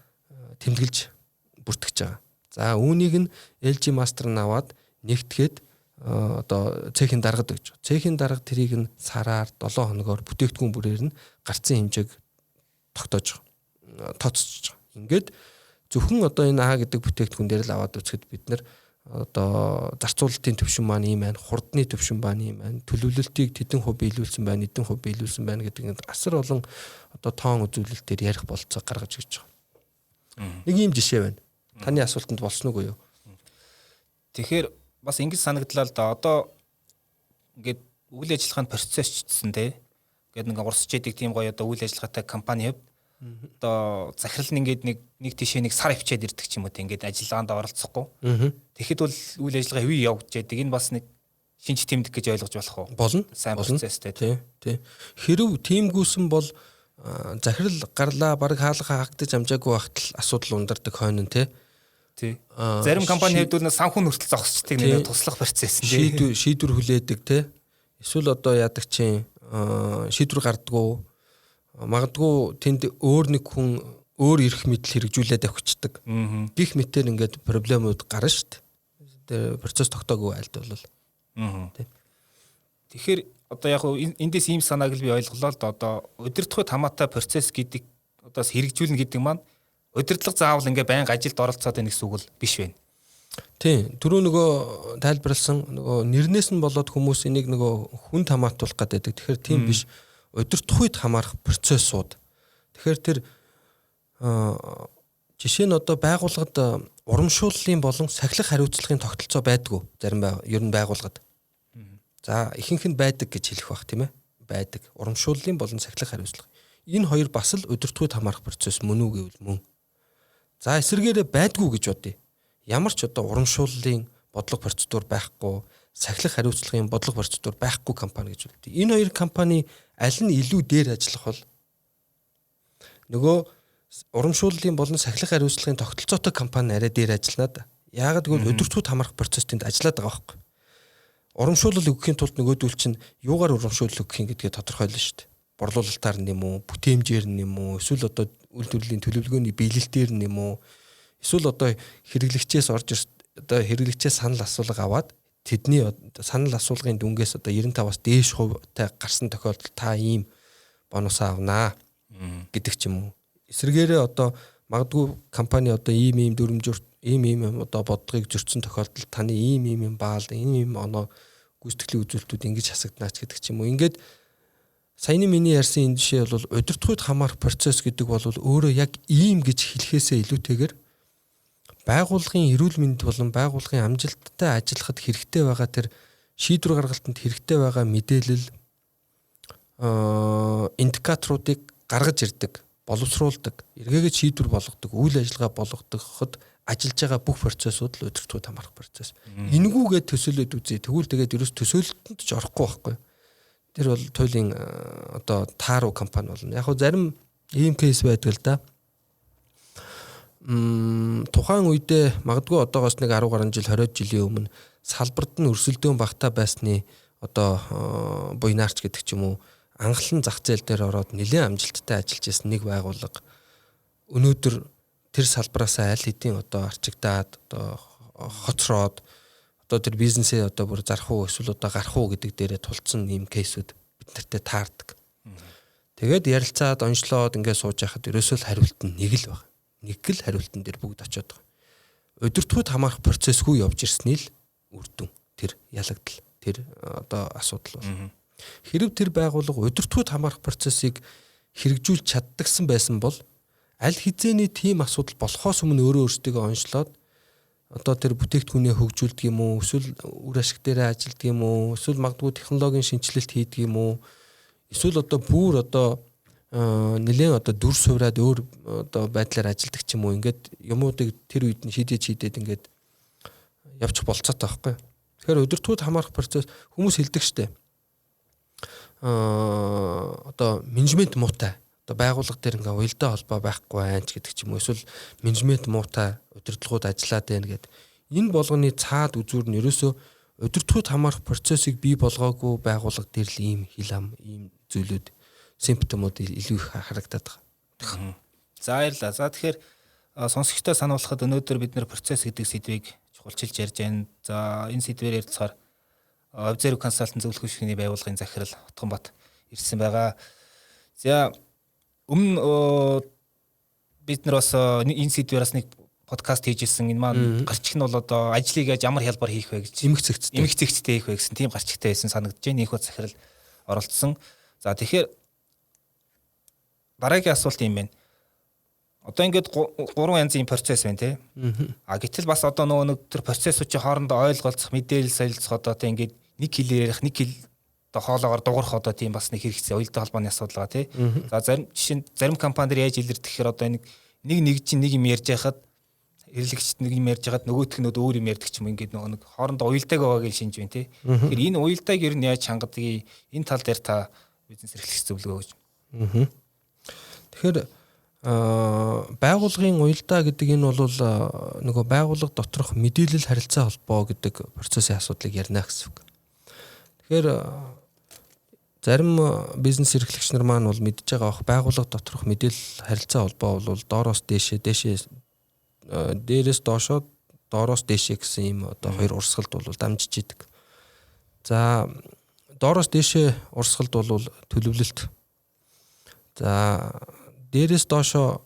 тэмдэглэж бүртгэж байгаа. За үүнийг нь LG Master нь аваад нэгтгэхэд одоо цехийн даргад гэж. Цехийн дарга тэрийг нь сараар 7 хоногоор бүтээгдэхүүн бүрээр нь гарцын хэмжээг тогтоож тооцож байгаа. Ингээд зөвхөн одоо энэ А гэдэг бүтээгдэхүүн дээр л аваад үзэхэд бид нэр одоо зарцуулалтын төвшин маань ийм байна, хурдны төвшин маань ийм байна, төлөвлөлтийг тэдэн хувь биелүүлсэн байна, эдэн хувь биелүүлсэн байна гэдэг нь асар олон одоо тоон үзүүлэлтээр ярих болцоо гаргаж ирж байгаа. Нэг ийм жишээ байна. Таны асуултанд болсон уу юу? Тэгэхээр бас ингэж санагдлаа л да. Одоо ингээд үйл ажиллагааны процессчдсэн те. Ингээд нэг урсж яадаг тийм гоё одоо үйл ажиллагаатай компани хэв. Одоо захирлын ингээд нэг тишээ нэг сар хвчээд ирдэг ч юм уу те. Ингээд ажиллагаанд оролцохгүй. Тэгэхэд бол үйл ажиллагаа хэвээ явж яадаг. Энэ бас нэг шинж тэмдэг гэж ойлгож болох уу? Болно. Сайн процесстэй те. Хэрв тиймгүйсэн бол захирал гарлаа баг хаалга хаагтаж амжаагүй байхад л асуудал ундардаг хойно те. Зарим компани хэвдүүл санхүүн хүртэл зогсчдаг нэг туслах процесс нь шийдвэр хүлээдэг те. Эсвэл одоо яадаг чинь шийдвэр гардггүй магадгүй тэнд өөр нэг хүн өөр эрх мэдэл хэрэгжүүлээд авчдаг. Гих мэтээр ингээд проблемууд гарна шүү дээ. Процесс тогтоогүй айлт бол. Тэгэхээр одоо яг эндээс ийм санааг л би ойлголоо л да. Одоо удирдлагын хамаатай процесс гэдэг одоо хэрэгжүүлнэ гэдэг маань удирдлага заавал ингээ байнга ажилд оролцоод байх гэсэн үг л биш байна. Тийм. Түрүү нөгөө тайлбарлсан нөгөө нэрнээс нь болоод хүмүүс энийг нөгөө хүн хамаатуулах гэдэг. Тэгэхээр тийм биш. Удирдлагыг хамаарах процессууд. Тэгэхээр тэр жишээ нь одоо байгууллагад урамшууллын болон сахилах хариуцлагын тогтолцоо байдгүй зарим ер нь байгууллагад. За ихэнх нь байдаг гэж хэлэх бах тийм ээ. Байдаг. Урамшууллын болон сахилах хариуцлага. Энэ хоёр бас л удирдлагыг хамаарах процесс мөн үү гэвэл мөн. За эсвэргээрээ байдгүй гэж бодъё. Ямар ч одоо урамшууллын бодлого процедур байхгүй, сахилах хариуцлагын бодлого процедур байхгүй компани гэж бодъё. Энэ хоёр компани аль нь илүү дээр ажиллах бол нөгөө урамшууллын болон сахилах хариуцлагын тогтолцоотой компани арай дээр ажиллана да. Яагаад гэвэл удирдлагыг хамаарах процесс тэнд ажиллаад байгаа байхгүй. Урамшуулал өгөхийн тулд нөгөөдөл чинь юугаар урамшуулал өгөх юм гэдгээ тодорхойлно шүү дээ. Борлуулалтаар нь юм уу, бүтээмжээр нь юм уу, эсвэл одоо үйлдвэрлэлийн төлөвлөгөөний биелэлтээр нь юм уу, эсвэл одоо хэрэглэгчээс орж одоо хэрэглэгчээс санал асуулга аваад тэдний санал асуулгын дүнгээс одоо 95-аас дээш хувьтай гарсан тохиолдолд та ийм бонус авнаа гэдэг ч юм уу. Эсвэргээрээ одоо магадгүй компани одоо ийм дүрмжүр ийм одоо бодлогыг зөрчсөн тохиолдолд таны ийм баал ийм оноо гүйцэтгэлийн үзүүлэлтүүд ингэж хасагднаач гэдэг ч юм уу. Ингээд саяны миний ярьсан энэ жишээ бол удирдлагыг хамаарах процесс гэдэг бол өөрөө яг ийм гэж хэлэхээсээ илүүтэйгээр байгууллагын эрүүл мэнд болон байгууллагын амжилттай ажиллахад хэрэгтэй байгаа тэр шийдвэр гаргалтанд хэрэгтэй байгаа мэдээлэл индикаторуудыг гаргаж ирдэг, боловсруулдаг, эргээгээд шийдвэр болгодог, үйл ажиллагаа болгоход ажиллаж байгаа бүх процессууд л удирдлагыг хамаарах процесс. Энэгүүгээ төсөөлөд үзье. Тэгвэл тэгээд ерөөс төсөөлөлтөнд ч орохгүй байхгүй. Тэр бол туйлын одоо тааруу компани болно. Яг хөө зарим ийм кейс байдаг л да. Тухайн үедээ магадгүй одоогоос нэг 10 гаруй жил 20 жилийн өмнө салбарт нь өрсөлдөөн багтаа байсны одоо буйнаарч гэдэг ч юм уу анхлан зах зээл дээр ороод нэлээд амжилттай ажиллаж ирсэн нэг байгууллага өнөөдөр тэр салбараас аль хэдийн одоо арчигдаад одоо хоцроод одоо тэр бизнесээ одоо бүр зарах уу эсвэл одоо гарах уу гэдэг дээрээ тулцсан ийм кейсүүд бид нартэй таардаг. Тэгээд ярилцаад онцлоод ингээд сууж байхад ерөөсөө хариулт нь нэг л байна. Нэг л хариултан дээр бүгд очиод байгаа. Удирдлагыг хамаарах процессгүй явж ирсний л үр дүн тэр ялагдал. тэр одоо асуудал бол. Хэрв тэр байгууллага удирдлагууд хамаарах процессыг хэрэгжүүлж чаддагсан байсан бол аль хизээний тийм асуудал болохоос өмнө өөрөө өөрсдөө онцлоод одоо тэр бүтээгдэхүүнээ хөгжүүлдэг юм уу, эсвэл үр ашиг дээрээ ажилладаг юм уу, эсвэл магадгүй технологийн шинжилэлт хийдэг юм уу, эсвэл одоо бүр одоо нэлээд одоо дүр суураад өөр одоо байдлаар ажилладаг ч юм уу, ингээд юмуудыг тэр үед нь шийдээд ингээд явчих болцоотой байхгүй. Тэгэхээр удирдлагууд хамаарах процесс хүмүүс хэлдэг штэ. Одоо менежмент муутай. Одоо байгууллага дээр ингээ уялдаа холбоо байхгүй байна ч гэдэг ч юм уу. Эсвэл менежмент муутай удирдлагууд ажиллаад байна гэд. Энэ болгоны цаад үзүүр нь ерөөсөө удирдлагууд хамаарах процессыг бий болгоогүй байгууллага дээр л ийм хил ам, ийм зүйлүүд, симптомууд илүү их харагдаад байгаа. За баярлалаа. За тэгэхээр сонсогчдоо сануулгахад өнөөдөр бид нэр процесс гэдэг сэдвийг чухалчилж ярьж байна. За энэ сэдвээр ярилцахаар Observe Consultant зөвлөх хөшгөний байгууллагын захирал Утганбат ирсэн байгаа. За өмнө бид нар бас энэ сэдвээр бас нэг подкаст хийжсэн. Энэ маань гарчиг нь бол одоо ажлыг яаж ямар хялбар хийх вэ гэж эмх цэгцтэй хийх вэ гэсэн тийм гарчигтай байсан санагдаж байна. Их бод захирал оролцсон. За тэгэхээр дараагийн асуулт юм байна. Одоо ингээд 3 янзын процесс байна тий. Гэтэл бас одоо нөгөө нэг тэр процессуудын хоорондоо ойлголцох, мэдээлэл солилцох одоо тий ингээд нэг хэлээр ярих, нэг хэл одоо хоолоогоор дуурах одоо тийм бас нэг хэрэгцээ уялдаа холбооны асуудал байгаа тий. За зарим компаниуд яаж илэрдэх гэхээр одоо нэг чинь нэг юм ярьж байхад хэрэглэгчд нэг юм ярьж байхад нөгөөх нь өөр юм ярьдаг ч юм ингээд нөгөө нэг хоорондоо уялдааг байгааг шинж байна тий. Тэгэхээр энэ уялдааг ер нь яаж хангадгийг энэ тал дээр та бизнес эрхлэгч зөвлөгөө өгч. Тэгэхээр байгууллагын уялдаа гэдэг энэ бол нөгөө байгууллага доторх мэдээлэл харилцаа холбоо гэдэг процессын асуудлыг ярина гэсэн үг. Тэгэхээр зарим бизнес эрхлэгч нар маань бол мэдж байгаа бах байгууллага доторх мэдээлэл харилцаа холбоо бол доороос дээшээ дээрээс доошоо доороос дээшээ гэсэн ийм одоо хоёр урсгалд бол дамжиж идэг. За доороос дээшээ урсгалд бол төлөвлөлт. За дээрээс доошоо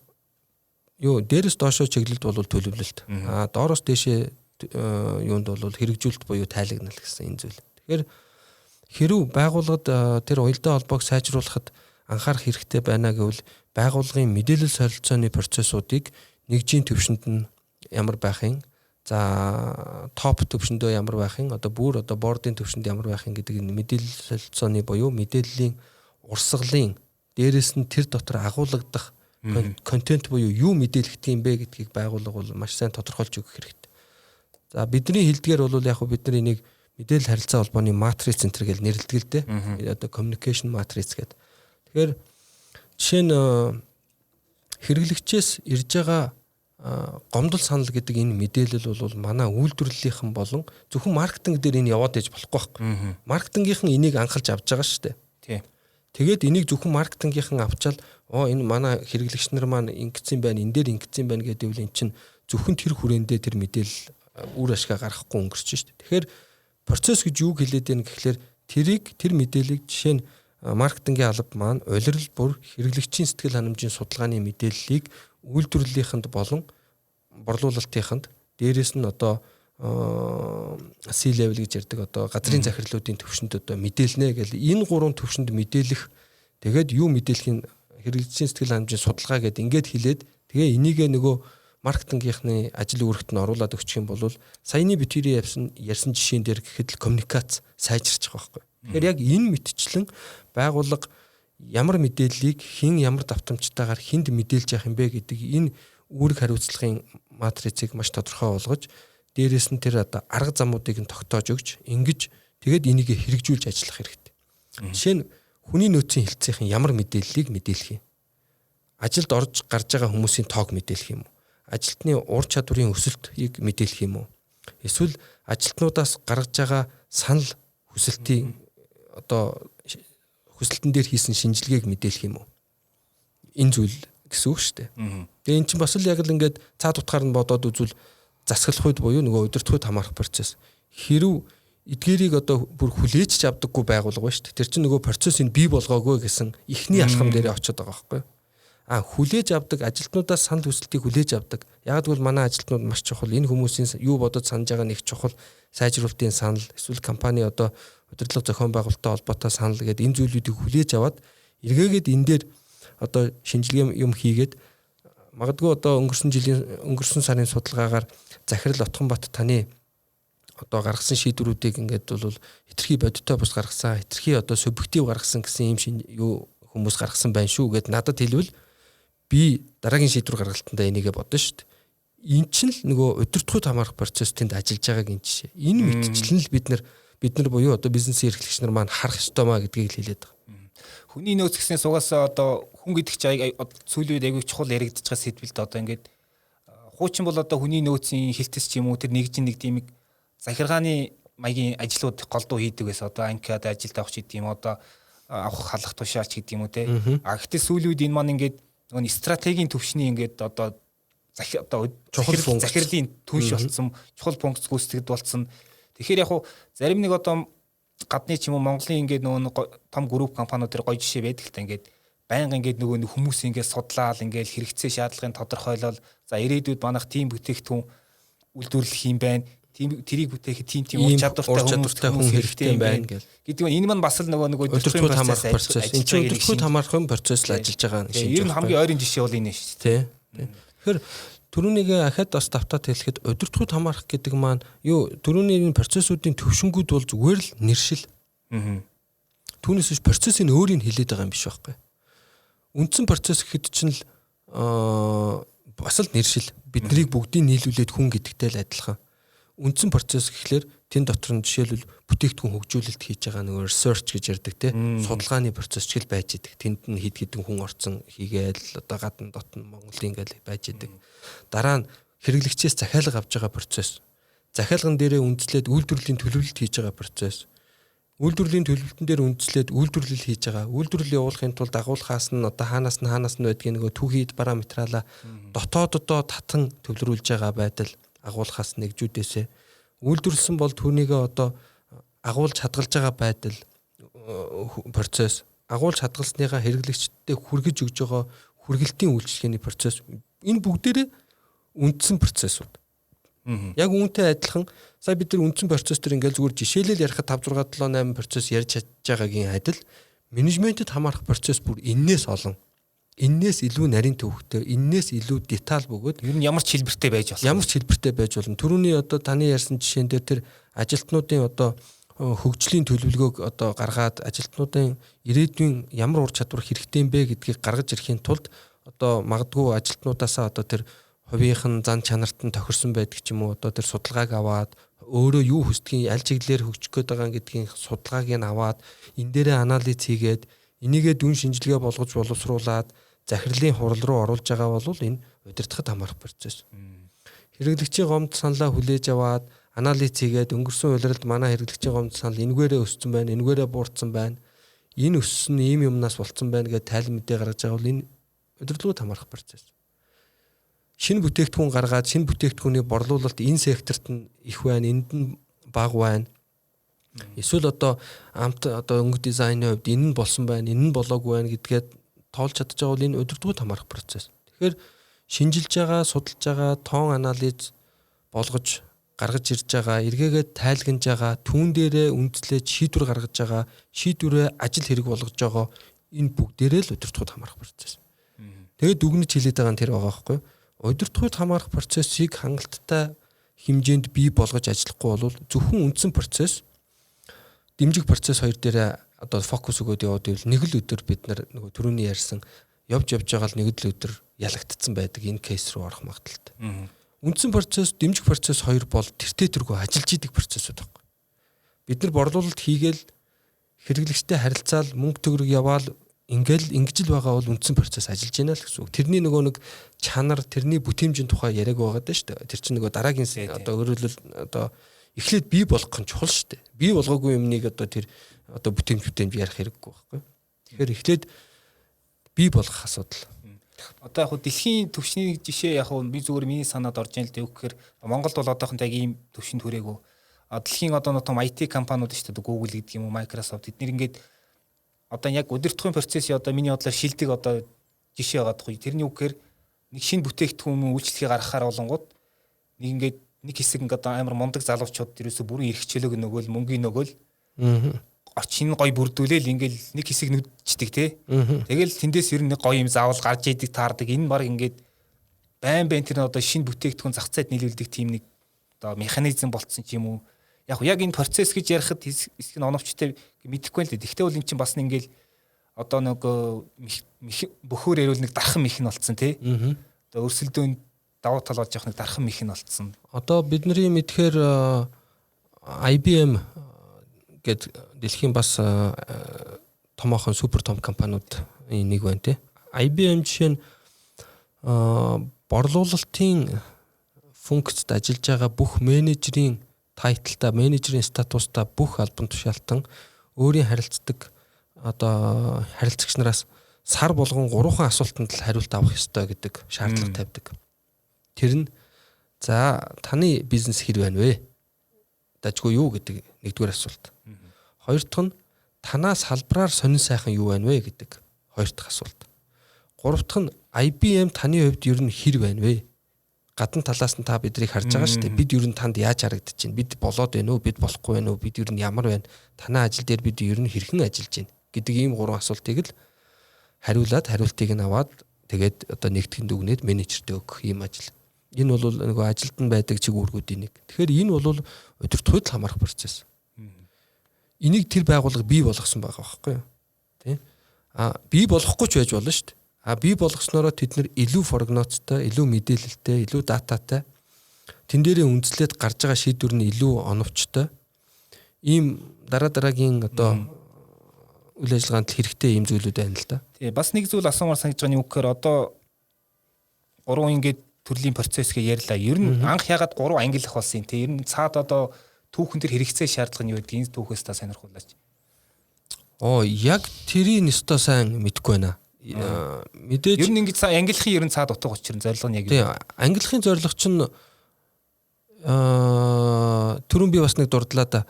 чиглэлд бол төлөвлөлт. Доороос дээшээ юунд бол хэрэгжүүлэлт буюу тайлагнал гэсэн энэ зүйл. Тэгэхээр хэрв байгууллагад тэр уялдаа холбоог сайжруулахад анхаарах хэрэгтэй байна гэвэл байгууллагын мэдээлэл солилцооны процессуудыг нэгжийн төвшөнд нь ямар байхын, за топ төвшөндөө ямар байхын, одоо бүр одоо бордын төвшөнд ямар байхын гэдэг энэ мэдээлэл солилцооны буюу мэдээллийн урсгалын дээрээс нь тэр дотор агуулгадах контент буюу юу мэдээлэгдэх юм бэ гэдгийг байгууллага бол маш сайн тодорхойлж өгөх хэрэгтэй. За бидний хэлдгээр бол яг бид нар энийг мэдээлэл харилцаа холбооны матриц центр гэж нэрлэдэг л дээ. Одоо communication matrix гэдэг. Тэгэхээр жишээ нь хэрэглэгчээс ирж байгаа гомдол санал гэдэг энэ мэдээлэл бол манай үйлдвэрлэлийнхэн болон зөвхөн маркетинг дээр энэ яваад иж болохгүй байхгүй. Маркетингийнхэн энийг анхалж авч байгаа шүү дээ. Тийм. Тэгээд энийг зөвхөн маркетингийнхэн авчаал энэ манай хэрэглэгч нар маань ингэсэн байна, энэ дээр ингэсэн байна гэдэг үл эн чинь зөвхөн тэр хүрээндээ тэр мэдээлэл үр ашгаа гаргахгүй өнгөрч шүү дээ. Тэгэхээр процесс гэж юу хэлээд байна гэхлээр тэр мэдээллийг жишээ нь маркетингийн алба маань улирал бүр хэрэглэгчийн сэтгэл ханамжийн судалгааны мэдээллийг үйлдвэрлэлийнхэнд болон борлуулалтынханд дээрээс нь одоо C-level гэж ярьдаг одоо газрын захирлуудын төвшөнд одоо мэдээлнэ гэл энэ гурван төвшөнд мэдээлэх тэгээд юу мэдээлэхийн хэрэглэгчийн сэтгэл ханамжийн судалгаа гэдэг ингээд хэлээд тэгээ энийгээ нөгөө маркетингийнхны ажил үүрэгт нь оруулаад өгчих юм бол саяны битүүрийн ярьсан жишээн дээр гэхэд л коммуникац сайжирч байгаа байхгүй. Тэгэхээр яг энэ мэтчлэн байгууллага ямар мэдээллийг хэн ямар давтамжтайгаар хүнд мэдээлж явах юм бэ гэдэг энэ үүрэг хариуцлагын матрицыг маш тодорхой болгож дээрээс нь тэр одоо арга замуудыг нь тогтоож өгч ингэж тэгээд энийг хэрэгжүүлж ажиллах хэрэгтэй. Жишээ нь хүний нөөцийн хэлцээхэн ямар мэдээллийг мэдээлэх юм. Ажилд орж гарч байгаа хүмүүсийн тоог мэдээлэх юм уу? Ажилтны ур чадварын өсөлтийг мэдээлэх юм уу? Эсвэл ажилтнуудаас гаргаж байгаа санал хүсэлтийн одоо хүсэлтэн дээр хийсэн шинжилгээг мэдээлэх юм уу? Энэ зүйл гэсэн үг шүү дээ. Тэгээ эн чинь бас л яг л ингээд цаад утгаар нь бодоод үзвэл засаглах үед буюу нөгөө удирдахуйд хамаарах процесс. Хэрв эдгээрийг одоо бүр хүлээж ч авдаггүй байгуулга ба шүү дээ. Тэр чинь нөгөө процессыг бий болгоогүй гэсэн эхний алхам дээр очиод байгаа байхгүй юу? Хүлээж авдаг ажилтнуудаас санал хүсэлтийг хүлээж авдаг. Яг гэвэл манай ажилтнууд маш чухал. Энэ хүмүүсийн юу бодож санаж байгаа нэг чухал сайжруулалтын санал, эсвэл компани одоо удирдлага зохион байгуулалттай холбоотой санал гэдэг энэ зүйлүүдийг хүлээж аваад эргээгээд энэ дээр одоо шинжилгээ юм хийгээд магадгүй одоо өнгөрсөн сарын судалгаагаар Захирал Отгонбат таны одоо гаргасан шийдвэрүүдийг ингээд бол хэтэрхий бодиттой бус гаргасан, хэтэрхий одоо субъектив гаргасан гэсэн юм юу хүмүүс гаргасан байна шүү гэд надад хэлвэл би дараагийн шийдвэр гаргалтандаа энийгээ бодно шүү дээ. Энд чинь л нөгөө удирдахуйд хамаарах процесс тэнд ажиллаж байгааг энэ жишээ. Энэ мэдчлэн л бид нар буюу одоо бизнесийн эрхлэгч нар маань харах ёстой маа гэдгийг хэлээд байгаа. Хүний нөөц гэснээ сугаасаа одоо хүн гэдэг чинь сүүлийн үед аягүй чухал яригдж байгаа сэдвэлд одоо ингээд хуучин бол одоо хүний нөөцийн хилтэс ч юм уу тэр нэгж димиг захиргааны маягийн ажлууд голдуу хийдэг гэсэн одоо анкад ажилд авах ч гэдэг юм одоо авах халах тушаалч гэдэг юм уу те. Гэхдээ сүүлийн үед энэ маань ингээд нөгөө стратегийн төвшний ингээд одоо захирлын түнш болсон чухал функц гүйцэтгэд болсон. Тэгэхээр яг хуу зарим нэг одоо гадны ч юм уу Монголын ингээд нөгөө том групп компаниуд төр гоё жишээ байдаг л та ингээд байнга ингээд нөгөө хүмүүс ингээд судлаал ингээд хэрэгцээ шаардлагын тодорхойлол за ирээдүйд манайх тим бүтээгдэхүүн үйлдвэрлэх юм байна. Тэрийг бүтээхэд тим ур чадвартай хүмүүс хэрэгтэй байна гэдэг нь энэ маань бас л нөгөө удирдлагын хамаарах процесс. Энэ чинь удирдлагын хамаарах процесс л ажиллаж байгаа нэг шинж. Ер нь хамгийн ойрын жишээ бол энэ шүү дээ. Тэгэхээр түрүүнийг ахаад бас давтаад хэлэхэд удирдлагын хамаарах гэдэг маань юу түрүүний энэ процессуудын төвшингүүд бол зүгээр л нэршил. Түүнээс биш процессын өөрийг хэлээд байгаа юм биш байхгүй. Үндсэн процесс гэхэд чинь л бас л нэршил. Биднийг бүгдийг нийлүүлээд хүн гэдэгтэй л адилхан. Үндсэн процесс гэхлээр тэн дотор нь жишээлбэл бүтээгдэхүүн хөгжүүлэлт хийж байгаа нөгөө research гэж ярьдаг тийм судалгааны процесс ч л байж идэг. Тэнд нь хэд хэдэн хүн орцсон хийгээл одоо гадна дотн Монголын ингээл байж идэг. Дараа нь хэрэглэгчээс захиалга авч байгаа процесс. Захиалган дээрээ үндэслээд үйлдвэрлэлийн төлөвлөлт хийж байгаа процесс. Үйлдвэрлэлийн төлөвлөлтөн дээр үндэслээд үйлдвэрлэл хийж байгаа. Үйлдвэрлэл явуулахын тулд агуулгаас нь одоо хаанаас нь байдгийг нөгөө түүхийд параметрала дотооддоо татан төвлөрүүлж байгаа байдал агуулгаас нэгжүүдээсээ үйлдвэрлэсэн бол түүнийгээ одоо агуулж хадгалж байгаа байдал процесс агуулж хадгалсныгаа хэрэглэгчдэд хүргэж өгж байгаа хүргэлтийн үйлчлэгээний процесс энэ бүгдээрээ үндсэн процессууд. Яг үүнтэй адилхан сая бид нар үндсэн процесс төр ингээл зүгээр жишээлэл ярихад 5 6 7 8 процесс ярьж чадж байгаагийн адил менежментэд хамаарах процесс бүр энээс олон. Энээс илүү нарийн төвхтэй, энээс илүү деталь бөгөөд ер нь ямар ч хэлбэртэй байж болно. Ямар ч хэлбэртэй байж болно. Түрүүний одоо таны ярьсан жишээн дээр тэр ажилтнуудын одоо хөгжлийн төлөвлөгөөг одоо гаргаад ажилтнуудын ирээдүйн ямар ур чадвар хэрэгтэй юм бэ гэдгийг гаргаж ирэхийн тулд одоо магадгүй ажилтнуудаасаа одоо тэр хувийнхэн зан чанарт нь тохирсон байдаг ч юм уу одоо тэр судалгааг аваад өөрөө юу хүсдгийг аль чиглэлээр хөгжих гээд байгаа гэдгийг судалгааг нь аваад энэ дээрээ анализ хийгээд энийгээ дүн шинжилгээ болгож боловсруулад захирлын хурал руу оруулж байгаа бол энэ удирдахад хамаарах процесс. Хэрэглэгчийн гомд саналаа хүлээж аваад анализ хийгээд өнгөрсөн улиралд манай хэрэглэгчийн гомд санал энэгээрээ өссөн байна, энэгээрээ буурсан байна. Энэ өссөн ийм юмнаас болцсон байна гэдээ тайлан мэдээ гаргаж байгаа бол энэ удирдлагад хамаарах процесс. Шинэ бүтээгдэхүүн гаргаад шинэ бүтээгдэхүүний борлуулалт энэ секторт нь их байна, энд нь бага байна. Эсвэл одоо амт одоо өнгө дизайны хувьд энэ нь болсон байна, энэ нь болоогүй байна гэдгээд тоолж чадж байгаа бол энэ удирдлагад хамаарах процесс. Тэгэхээр шинжилж байгаа, судалж байгаа, тоон анализ болгож гаргаж ирж байгаа, эргээгээд тайлгнаж байгаа, түүн дээрээ үндэслэж шийдвэр гаргаж байгаа, шийдвэрээ ажил хэрэг болгож байгаа энэ бүгдээрээ л удирдлагад хамаарах процесс. Тэгээд дүгнэж хэлээд байгаа нь тэр байгаа байхгүй юу? Удирдлагад хамаарах процессыг хангалттай хэмжээнд бий болгож ажиллахгүй бол зөвхөн үндсэн процесс дэмжих процесс хоёр дээр одоо фокус өгөөд яваад ивэл нэг л өдөр бид нар нөгөө түрүүний ярьсан явж байгаа л нэг л өдөр ялагдцсан байдаг энэ кейс рүү орох магадaltaй. Үндсэн процесс, дэмжих процесс хоёр бол тэртээ тэргүй ажиллаж идэг процессууд байхгүй. Бид нар борлуулалт хийгээл хэрэглэгчтэй харилцаал мөнгө төгрөг яваал ингэж л байгаа бол үндсэн процесс ажиллаж байна л гэсэн үг. Тэрний нөгөө нэг чанар, тэрний бүтээмжийн тухай яриаг байгаа даа шүү дээ. Тэр чинь нөгөө дараагийн одоо өөрөлдөл одоо эхлээд бий болгох нь чухал шүү дээ. Бий болгоогүй юмныг одоо тэр одоо бүтээмж ярих хэрэггүй байхгүй. Тэгэхээр эхлээд бий болгох асуудал. Одоо яг дэлхийн төвшний жишээ яг би зүгээр миний санаад орж ийн л дээ гэхээр Монголд бол одоохондоо яг ийм төвшөнд хүрээгүй. Дэлхийн одоо том IT компаниуд шүү дээ Google гэдэг юм уу Microsoft эдгээр ингээд одоо яг удирдлагын процессын одоо миний бодлоор шилдэг одоо жишээ байгаа. Тэрний үг гэхээр нэг шинэ бүтээгдэхүүн үйлчлэгийг гаргахаар болонгууд нэг ингээд нэг хэсэг ингээд амар мундаг залуучууд ерөөсө бүрэн эрхчлөөг нөгөөл мөнгөний нөгөөл очин гой бүрдүүлээл ингээд нэг хэсэг нүдчдэг те. Тэгэл тэндээс ер нь нэг гоё юм заавал гарч идэг таардаг. Энэ баг ингээд байн тэр одоо шинэ бүтээгдэхүүн зах зээлд нийлүүлдэг тийм нэг одоо механизм болцсон ч юм уу. Яг энэ процесс гэж ярихад хэсэг нь оновчтой мэдэхгүй л дээ. Гэхдээ бол эн чинь бас ингээл одоо нэг бөхөр ярил нэг дархан мэх нь болцсон тий. Одоо өрсөлдөөнд давуу тал болж явах нэг дархан мэх нь болцсон. Одоо бидний мэдхээр IBM гэд дэлхийн бас томоохон супер том компаниуд нэг байна тий. IBM жишээ нь борлуулалтын функцид ажиллаж байгаа бүх менежерийн тайтлтай, менежерийн статустай бүх албан тушаалтан өөрийн харилцдаг одоо харилцагч нараас сар болгон 3 асуултанд л хариулт авах ёстой гэдэг шаардлага тавьдаг. Тэр нь за таны бизнес хэр байна вэ? Дажгүй юу гэдэг нэгдүгээр асуулт. Хоёр дахь нь танаас салбараар сонин сайхан юу байна вэ гэдэг хоёр дахь асуулт. Гурав дахь нь IBM таны хувьд ер нь хэр байна вэ? Гадна талаас нь та бидрийг харж байгаа шүү дээ. Бид ер нь танд яаж харагдаж байна? Бид болоод байна уу? Бид болохгүй байна уу? Бид ер нь ямар байна? Танай ажил дээр бид ер нь хэрхэн ажиллаж байна гэдэг ийм 3 асуултыг л хариултыг нь аваад тэгээд одоо нэгтгэн дүгнээд менежертэй өгөх ийм ажил. Энэ бол нөгөө ажилд нь байдаг чиг үүргүүдийн нэг. Тэгэхээр энэ бол удирдлагыг хамаарах процесс. Энийг тэр байгууллага бий болгосон байгаа байхгүй юу? Тэ? Бий болохгүй ч байж болно шүү дээ. Бий болгоснороо тэд нэр илүү прогнозтой, илүү мэдээлэлтэй, илүү дататай тэн дээрээ үндэслээд гарч байгаа шийдвэр нь илүү оновчтой. Ийм дараагийн одоо үйл ажиллагаанд хэрэгтэй ийм зүйлүүд байна л да. Тий, бас нэг зүйл асуумаар санагдж байгаа нь юу гэхээр одоо 3 ингээд төрлийн процесс гээ ярьлаа. Ер нь анх ягаад 3 ангилах болсон юм те. Ер нь цаад одоо түүхэн төр хэрэгцээ шаардлага нь юу гэдэг энэ түүхээс та сонирхуулаач. Яг тэрийн өстой сайн мэдэхгүй байна. Мэдээж ер нь ингэж ангилахын ер нь цаад утга учир нь зорилго нь яг юу? Ангилахын зорилго чинь түрүүн би бас нэг дурдлаа да.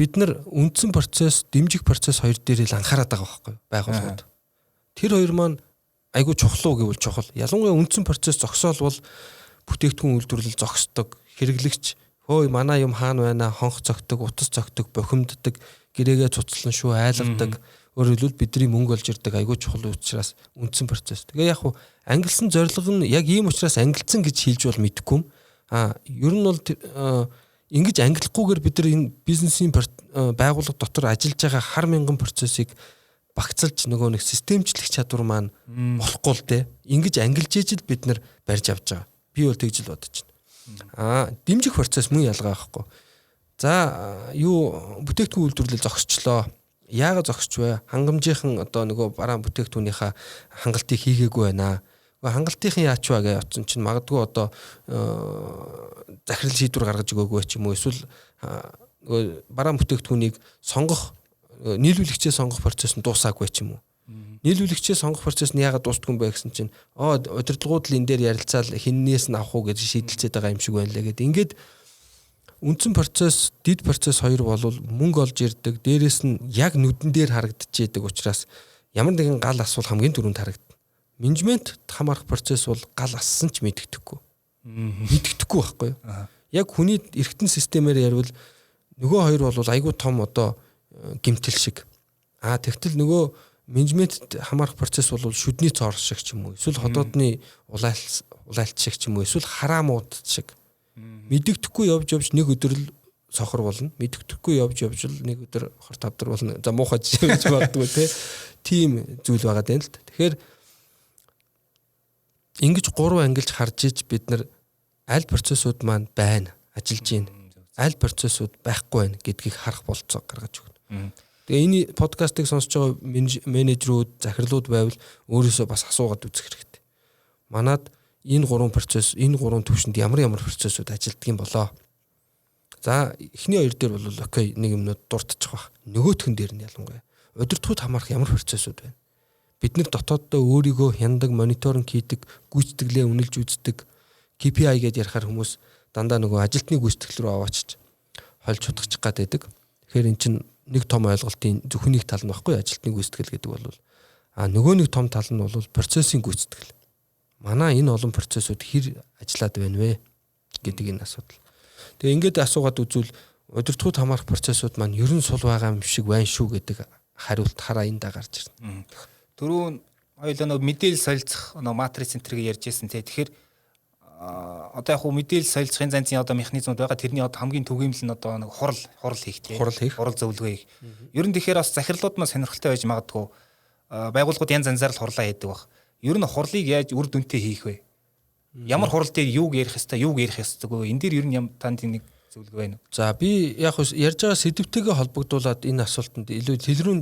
Бид нар үндсэн процесс, дэмжих процесс хоёр дээр л анхаарат байгаа байхгүй байгууллагууд. Тэр хоёр маань айгүй чухал уу гэвэл чухал. Ялангуяа үндсэн процесс зогсоолвол бүтээгдэхүүн үйлдвэрлэл зогсдог, хэрэглэгч хөөе манай юм хаана байна, хонх цогтөг, утас цогтөг, бохимддаг, гэрээгээ цуцлан шүү айлгадаг. Өөрөөр хэлбэл бидний мөнгө олж ирдэг айгүй чухал учраас үндсэн процесс. Тэгээ яг хуу ангилсан зорилго нь яг ийм учраас ангилцсан гэж хэлж бол мэдэхгүй юм. Ер нь бол ингэж ангилахгүйгээр бид нар энэ бизнесийн байгууллага дотор ажиллаж байгаа хар мянган процессыг багцалж нөгөө нэг системчлэх чадвар маань болохгүй л дээ. Ингэж ангилж ижил бид нар барьж авч байгаа. Би бол тэгж л бодож байна. Дэмжих процесс мөн ялгаа байхгүй. За бүтээгдэхүүн үйлдвэрлэл зогсчлоо. Яагаад зогсч вэ? Хангамжийнхан одоо нөгөө бараан бүтээгдэхүүнийхээ хангалтыг хийгээгүй байна. Хангалтынхын яач вэ гэж утсан чинь магадгүй одоо захирал шийдвэр гаргаж өгөөгүй ч юм уу эсвэл нөгөө бараан бүтээгдэхүүнийг сонгох нийлүүлэгчээ сонгох процесс нь дуусаагүй ч юм уу. Нийлүүлэгчээ сонгох процесс нь яагаад дуустгүй юм бэ гэсэн чинь удирдлагууд л энэ дээр ярилцаал хиннээс нь авах уу гэж шийдэлцээд байгаа юм шиг байна лээ гэдэг. Ингээд үндсэн процесс, дид процесс хоёр бол мөнгө олж ирдэг. Дээрээс нь яг нүдэн дээр харагдчихэйдэг учраас ямар нэгэн гал асуул хамгийн түрүүнд харагдана. Менежмент хамаарах процесс бол гал ассан ч мэддэхгүй. Мэддэхгүй байхгүй юу? Яг хүний эргэтэн системээр ярил нөгөө хоёр бол айгүй том одоо гимтэл шиг. Тэгтэл нөгөө менежмент хамаарах процесс бол шүдний цоор шиг ч юм уу. Эсвэл ходоодны улайлт шиг ч юм уу. Эсвэл хараамууд шиг. Мэддэхгүй явж нэг өдөр л сохор болно. Мэддэхгүй явж л нэг өдөр хор тавдар болно. За муухай жишээ гэж боддгоо тийм зүйл байгаа даа л. Тэгэхээр ингэж 3 ангилж харж иж бид нар аль процессууд маань байна, ажиллаж байна. Аль процессууд байхгүй байна гэдгийг харах болцоо гаргаж өгнө. Тэгээ энэ подкастыг сонсож байгаа менежерүүд, захирлууд байвал өөрөөсөө бас асуугаад үзэх хэрэгтэй. Манад энэ 3 процесс, энэ 3 төвшөнд ямар процессууд ажилддаг юм болоо. За эхний хоёр дээр бол окей нэг юмнууд дуртчих баг. Нөгөөхөн дээр нь ялангуяа удирдлагууд хамаарах ямар процессууд байна. Бид нар дотооддоо өөрийгөө хяндаг, мониторинг хийдэг, гүйцэтгэлээ үнэлж үздэг, KPI гэдээ ярихаар хүмүүс дандаа нөгөө ажилтны гүйцэтгэл рүү аваачиж хольж чудахчих гад байдаг. Тэгэхээр эн чинь нэг том ойлголтын зөвхөн нэг тал нь баггүй ажилтны гүйцэтгэл гэдэг бол Нөгөө нэг том тал нь бол процессын гүйцэтгэл. Манай энэ олон процессыг хэр ажиллаад байна вэ гэдэг энэ асуудал. Тэгээ ингээд асуугаад үзвэл удирдлагууд хамаарах процессууд маань ерөн сул байгаа юм шиг байна шүү гэдэг хариулт хараа эндээ гарч ирнэ. Түрүүн хоёулаа нэг мэдээлэл солилцох нэг матрис центрийг ярьжсэн тий. Тэгэхээр одоо яг хуу мэдээлэл солилцохын занцын одоо механизмуд байгаа. Тэрний одоо хамгийн түгээмэл нь одоо нэг хурал хийх тий. Хурал зөвлөгөө хийх. Ер нь тэгэхээр бас захирлууд маань сонирхолтой байж магадгүй. Байгууллагууд янз янзаар л хурлаа яадаг баг. Ер нь хурлыг яаж үр дүнтэй хийх вэ? Ямар хурал дээр юуг ярих хэвээр юуг ярих хэвээр энэ дээр ер нь танд нэг зөвлөгөө байна уу? За би яг ярьж байгаа сэдвтэйгээ холбогдуулаад энэ асуултанд илүү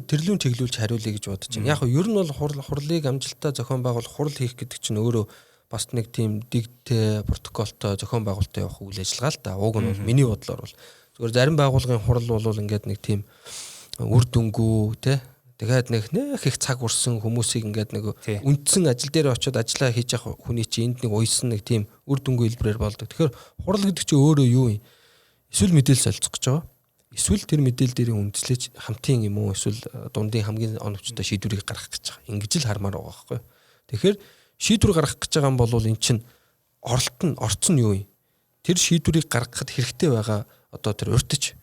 тэрлүүн чиглүүлж хариулъя гэж бодож байна. Яг ер нь бол хурлыг амжилттай зохион байгуулах хурал хийх гэдэг чинь өөрөө бас нэг тийм дигтэй протоколтой зохион байгуулалтаа явах үйл ажиллагаа л да. Уг нь бол миний бодлоор бол зөвхөн зарим байгууллагын хурал бол ингээд нэг тийм үр дүнгүй те. Тэгээд нэг их цаг урсан хүмүүсийг ингээд нэг үндсэн ажил дээр очиод ажиллаа хийж явах хүний чинь энд нэг уйсан нэг тийм үр дүнгүй хэлбэрээр болдог. Тэгэхээр хурал гэдэг чинь өөрөө юу юм? Эсвэл мэдээлэл солилцох гэж байгаа. Эсвэл тэр мэдээлэл дээрээ үндэслэж хамтын юм уу? Эсвэл дундын хамгийн оновчтой шийдвэрийг гаргах гэж байгаа. Ингэж л хармаар байгаа байхгүй. Тэгэхээр шийдвэр гаргах гэж байгаа юм бол эн чинь орцсон нь юу юм? Тэр шийдвэрийг гаргахад хэрэгтэй байгаа одоо тэр урьдч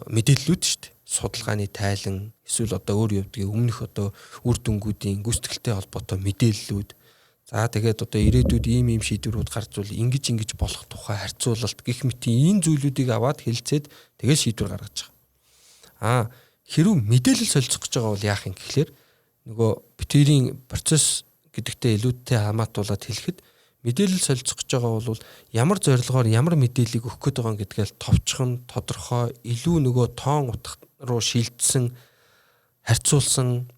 мэдээллүүд шүү дээ. Судалгааны тайлан эсвэл одоо өөр явдгийн өмнөх одоо үр дүнгуудын гүйцэтгэлтэй холбоотой мэдээллүүд. За тэгээд одоо ирээдүйд ийм шийдвэрүүд гарцвал ингэж болох тухай харьцуулалт гэх мэт энэ зүйлүүдийг аваад хэлцээд тэгээд шийдвэр гаргаж байгаа. Хэрвээ мэдээлэл солилцох гэж байгаа бол яах юм гэхлээр нөгөө битэрийн процесс гэдэгтээ илүүтэй хамаатуулаад хэлэхэд мэдээлэл солилцох гэж байгаа бол ямар зорилгоор ямар мэдээллийг өгөх гээд байгаа гэдгээл товчхон тодорхой илүү нөгөө тоон утга руу шилжсэн харьцуулсан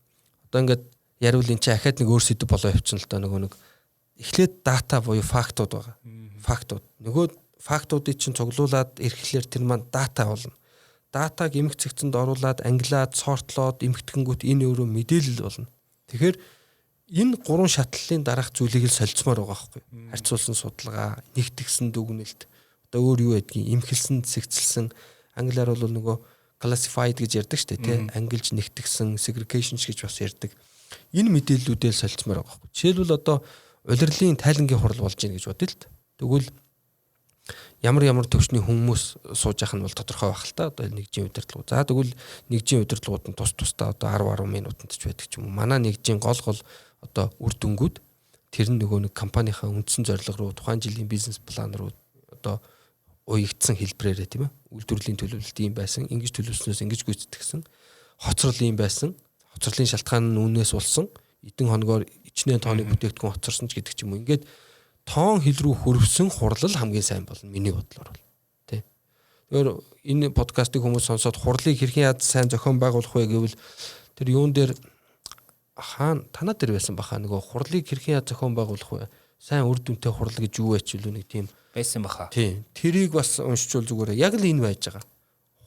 одоо ингээд яривал энэ чи ахаад нэг өөр сэдв болоо явчихна л та нөгөө нэг эхлээд дата буюу фактууд байгаа. Фактууд. Нөгөө фактуудыг чинь цуглуулад ирэхлээр тэр маань дата болно. Датаг эмх цэгцэнд оруулаад англиад сортлоод эмхтгэнгүүт энэ өөрөө мэдээлэл болно. Тэгэхээр энэ гурван шатлалын дараах зүйлийг л солилцмоор байгаа байхгүй. Харьцуулсан судалгаа, нэгтгсэн дүгнэлт, одоо өөр юу байдгийг эмхэлсэн, цэгцэлсэн, англиар бол нөгөө classified гэж ярьдаг шүү дээ, тий. Ангилж нэгтгсэн, segregation гэж бас ярьдаг. Энэ мэдээллүүдээ л солилцмоор байгаа байхгүй. Жишээлбэл одоо улирлын тайлангийн хурал болж гин гэж бодъё л та. Тэгвэл ямар төвчний хүмүүс сууж явах нь бол тодорхой байх л та. Одоо нэгжийн удирдлагууд. За тэгвэл нэгжийн удирдлагууд нь тусдаа одоо 10 минутанд ч байдаг ч юм уу. Манай нэгжийн гол одоо үр дүнгууд тэр нь нөгөө нэг компанийнхаа үндсэн зорилго руу тухайн жилийн бизнес план руу одоо уягдсан хэлбрээрээ тийм ээ. Үйлдвэрлэлийн төлөвлөлт ийм байсан, ингэж төлөвлөснөөс ингэж гүйцэтгсэн, хоцрол ийм байсан, хоцролын шалтгаан нь үүнээс болсон, эдэн хоногоор ичнээн тооны бүтээгдэхүүн хоцорсон ч гэдэг ч юм уу. Ингээд тоон хил рүү хөрвсөн хурлал хамгийн сайн болно миний бодлоор бол. Тэ. Тэгэхээр энэ подкастыг хүмүүс сонсоод хурлыг хэрхэн яаж сайн зохион байгуулах вэ гэвэл тэр юун дээр танаа дээр байсан баха нөгөө хурлыг хэрхэн яаж зохион байгуулах вэ? Сайн үр дүнтэй хурал гэж юу вэ ч үлээ нэг тийм байсан баха. Тийм. Тэрийг бас уншичвал зүгээр яг л энэ байж байгаа.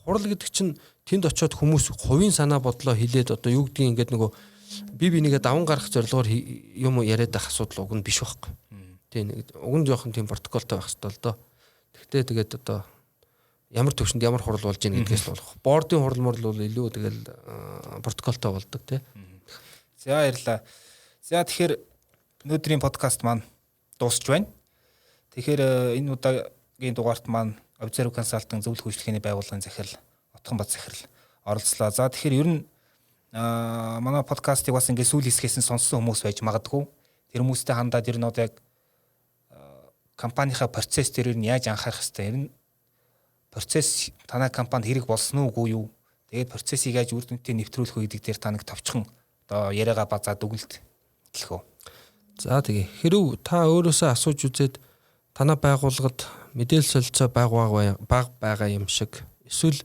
Хурал гэдэг чинь тэнд очиод хүмүүс хувийн санаа бодлоо хэлээд одоо юу гэдгийг ингээд нөгөө бинийгээ даван гарах зорилгоор юм яриад байх асуудал уг нь биш байхгүй. Тийм. Уг нь жоохон тийм протоколтой байх хэрэгтэй л доо. Тэгтээ тэгээд одоо ямар төвшөнд ямар хурал болж ийн гэдгээс болох. Бордын хурал морл бол илүү тэгэл протоколтой болдог тий. За баярлалаа. За тэгэхээр өнөөдрийн подкаст маань дуусч байна. Тэгэхээр энэ удаагийн дугаарт маань Observe Consulting зөвлөх үйлчлэгээний байгууллагын захирал Отхон Бат захирал оролцлоо. За тэгэхээр ер нь манай подкастыг бас ингээд сүүл хэсгээс нь сонссон хүмүүс байж магадгүй. Тэр хүмүүстэй хандаад ер нь одоо яг компанийнхаа процесс дээр нь яаж анхаарах хэвээр ер нь процесс танай компанид хэрэг болсон уугүй юу? Тэгээд процессыг яаж үр дүнтэй нэвтрүүлэх вэ гэдэг дээр та нэг товчхон одоо яриагаа базаад дүгнэлт хэлэх үү? За тэгээ хэрв та өөрөөсөө асууж үзээд танай байгууллагад мэдээлэл солилцоо баг байгаа юм шиг эсвэл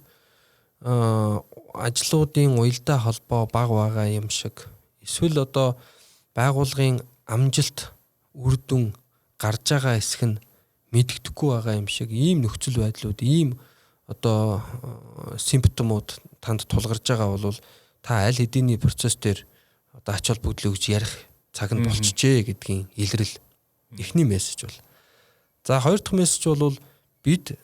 ажлуудын уялдаа холбоо баг байгаа юм шиг эсвэл одоо байгууллагын амжилт үр дүн гарч байгаа хэсэг нь мэддэхгүй байгаа юм шиг ийм нөхцөл байдлууд ийм одоо симптомууд танд тулгарч байгаа бол та аль хэдийн процесс дээр одоо ач холбогдол өгж ярих цаг нь болчихжээ гэдгийн илрэл эхний мессеж бол. За хоёр дахь мессеж бол бид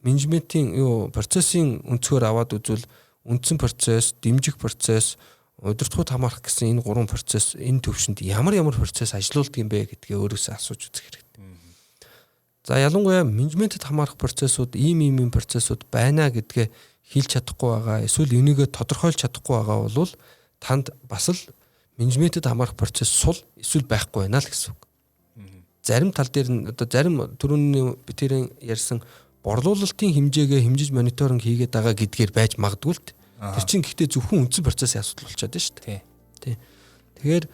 менежментийн процессын өнцгөр аваад үзвэл үндсэн процесс, дэмжих процесс, удирдлагууд хамаарах гэсэн энэ 3 процесс энэ төвшөнд ямар процесс ажилуулдаг юм бэ гэдгээ өөрөөсөө асууж үзэх хэрэгтэй. За ялангуяа менежментэд хамаарах процессууд ийм процессууд байна гэдгээ хэлж чадахгүй байгаа, эсвэл энийгээ тодорхойлж чадахгүй байгаа бол танд бас л менежментэд хамаарах процесс сул эсвэл байхгүй байна л гэсэн үг. Зарим тал дээр нь одоо зарим түрүүний битэрийн ярьсан борлуулалтын хэмжээгээ хэмжиж мониторинг хийгээд байгаа гэдгээр байж магадгүй л тэр чинь гэхдээ зөвхөн үндсэн процессын асуудал болчиход байна шүү дээ. Тий. Тэгэхээр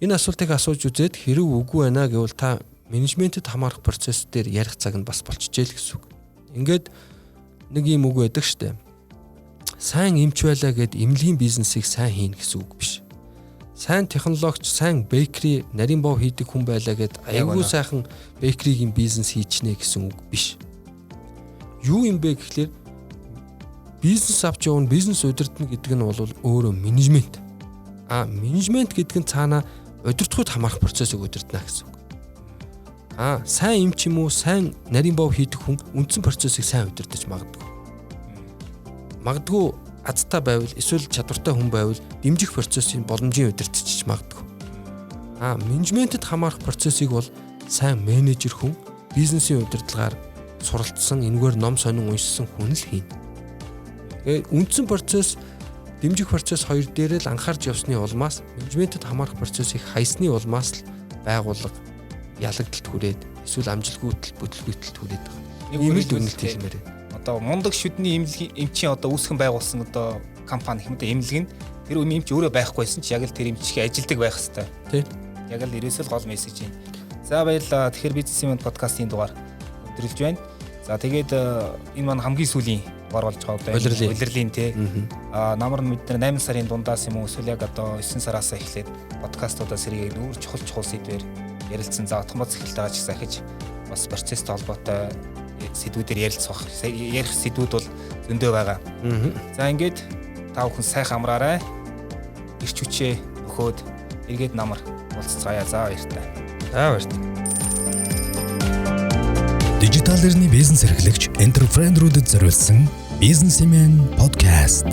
энэ асуултыг асууж үзээд хэрэг үгүй байна гэвэл та менежментэд хамаарах процесс дээр ярих цаг нь бас болчихжээ л гэсэн үг. Ингээд нэг юм үг байдаг шүү дээ. Сайн эмч байлаа гэд эмнэлгийн бизнесийг сайн хийн гэсэн үг биш. Сайн технологич, сайн бейкери, нарийн бов хийдэг хүн байлаа гэд аягүй сайхан бейкеригийн бизнес хийчихнэ гэсэн үг биш. Юу юм бэ гэхлээр бизнес авч явна, бизнес удирдна гэдэг нь бол өөрөө менежмент. Менежмент гэдэг нь цаана удирдлагууд хамаарах процессыг удирдна гэсэн үг. Сайн эмч юм уу, сайн нарийн бов хийдэг хүн үндсэн процессыг сайн удирдах магадгүй. Магадгүй азтай байвал эсвэл чадвартай хүн байвал дэмжих процессын боломжийн удирдахч магадгүй. Менежментэд хамаарах процессыг бол сайн менежер хүн бизнесийн удирдлагаар суралцсан, энэгээр ном сонин уншсан хүн л хийнэ. Үндсэн процесс, дэмжих процесс хоёр дээр л анхаарч явсны улмаас менежментэд хамаарах процессыг хайсны улмаас л байгууллага ялагдалт хүрээд эсвэл амжилтгүйтэл бүтлгүйтэл хүрээд байгаа. Нэг үйл дүгнэлт хэлмээр байна. Одоо мундаг шүдний эмчийн одоо үүсгэн байгуулсан одоо компани хэмээн эмнэлэг нь тэр эмч өөрөө байхгүйсэн ч яг л тэр эмчийн ажилдаг байх хэрэгтэй. Тийм. Яг л ерөөсөө гол мессеж юм. За баярлалаа. Тэгэхээр бизнесмен подкастын дугаар өндөрлж байна. За тэгээд энэ маань хамгийн сүүлийн дугаар болж байгаа одоо улирлын тий. Намар нь бид нар 8 сарын дундаас юм уу эсвэл яг одоо 9 сараас эхлээд подкастуудаа сэргийг нүүр чухал сэдвээр ярилцсан. За отгомод захирлтайгаа ч захиж бас процесстэй холбоотой сэдвүүдээр ярилцах. Ярих сэдвүүд бол зөндөө байгаа. За ингээд та бүхэн сайхан амраарай. Ирч хүчээ нөхөөд эргээд намар уулзцаая. За баяртай. Баяртай. Дижитал эрхний бизнес эрхлэгч энтерпренерүүдэд зориулсан бизнесмен подкаст.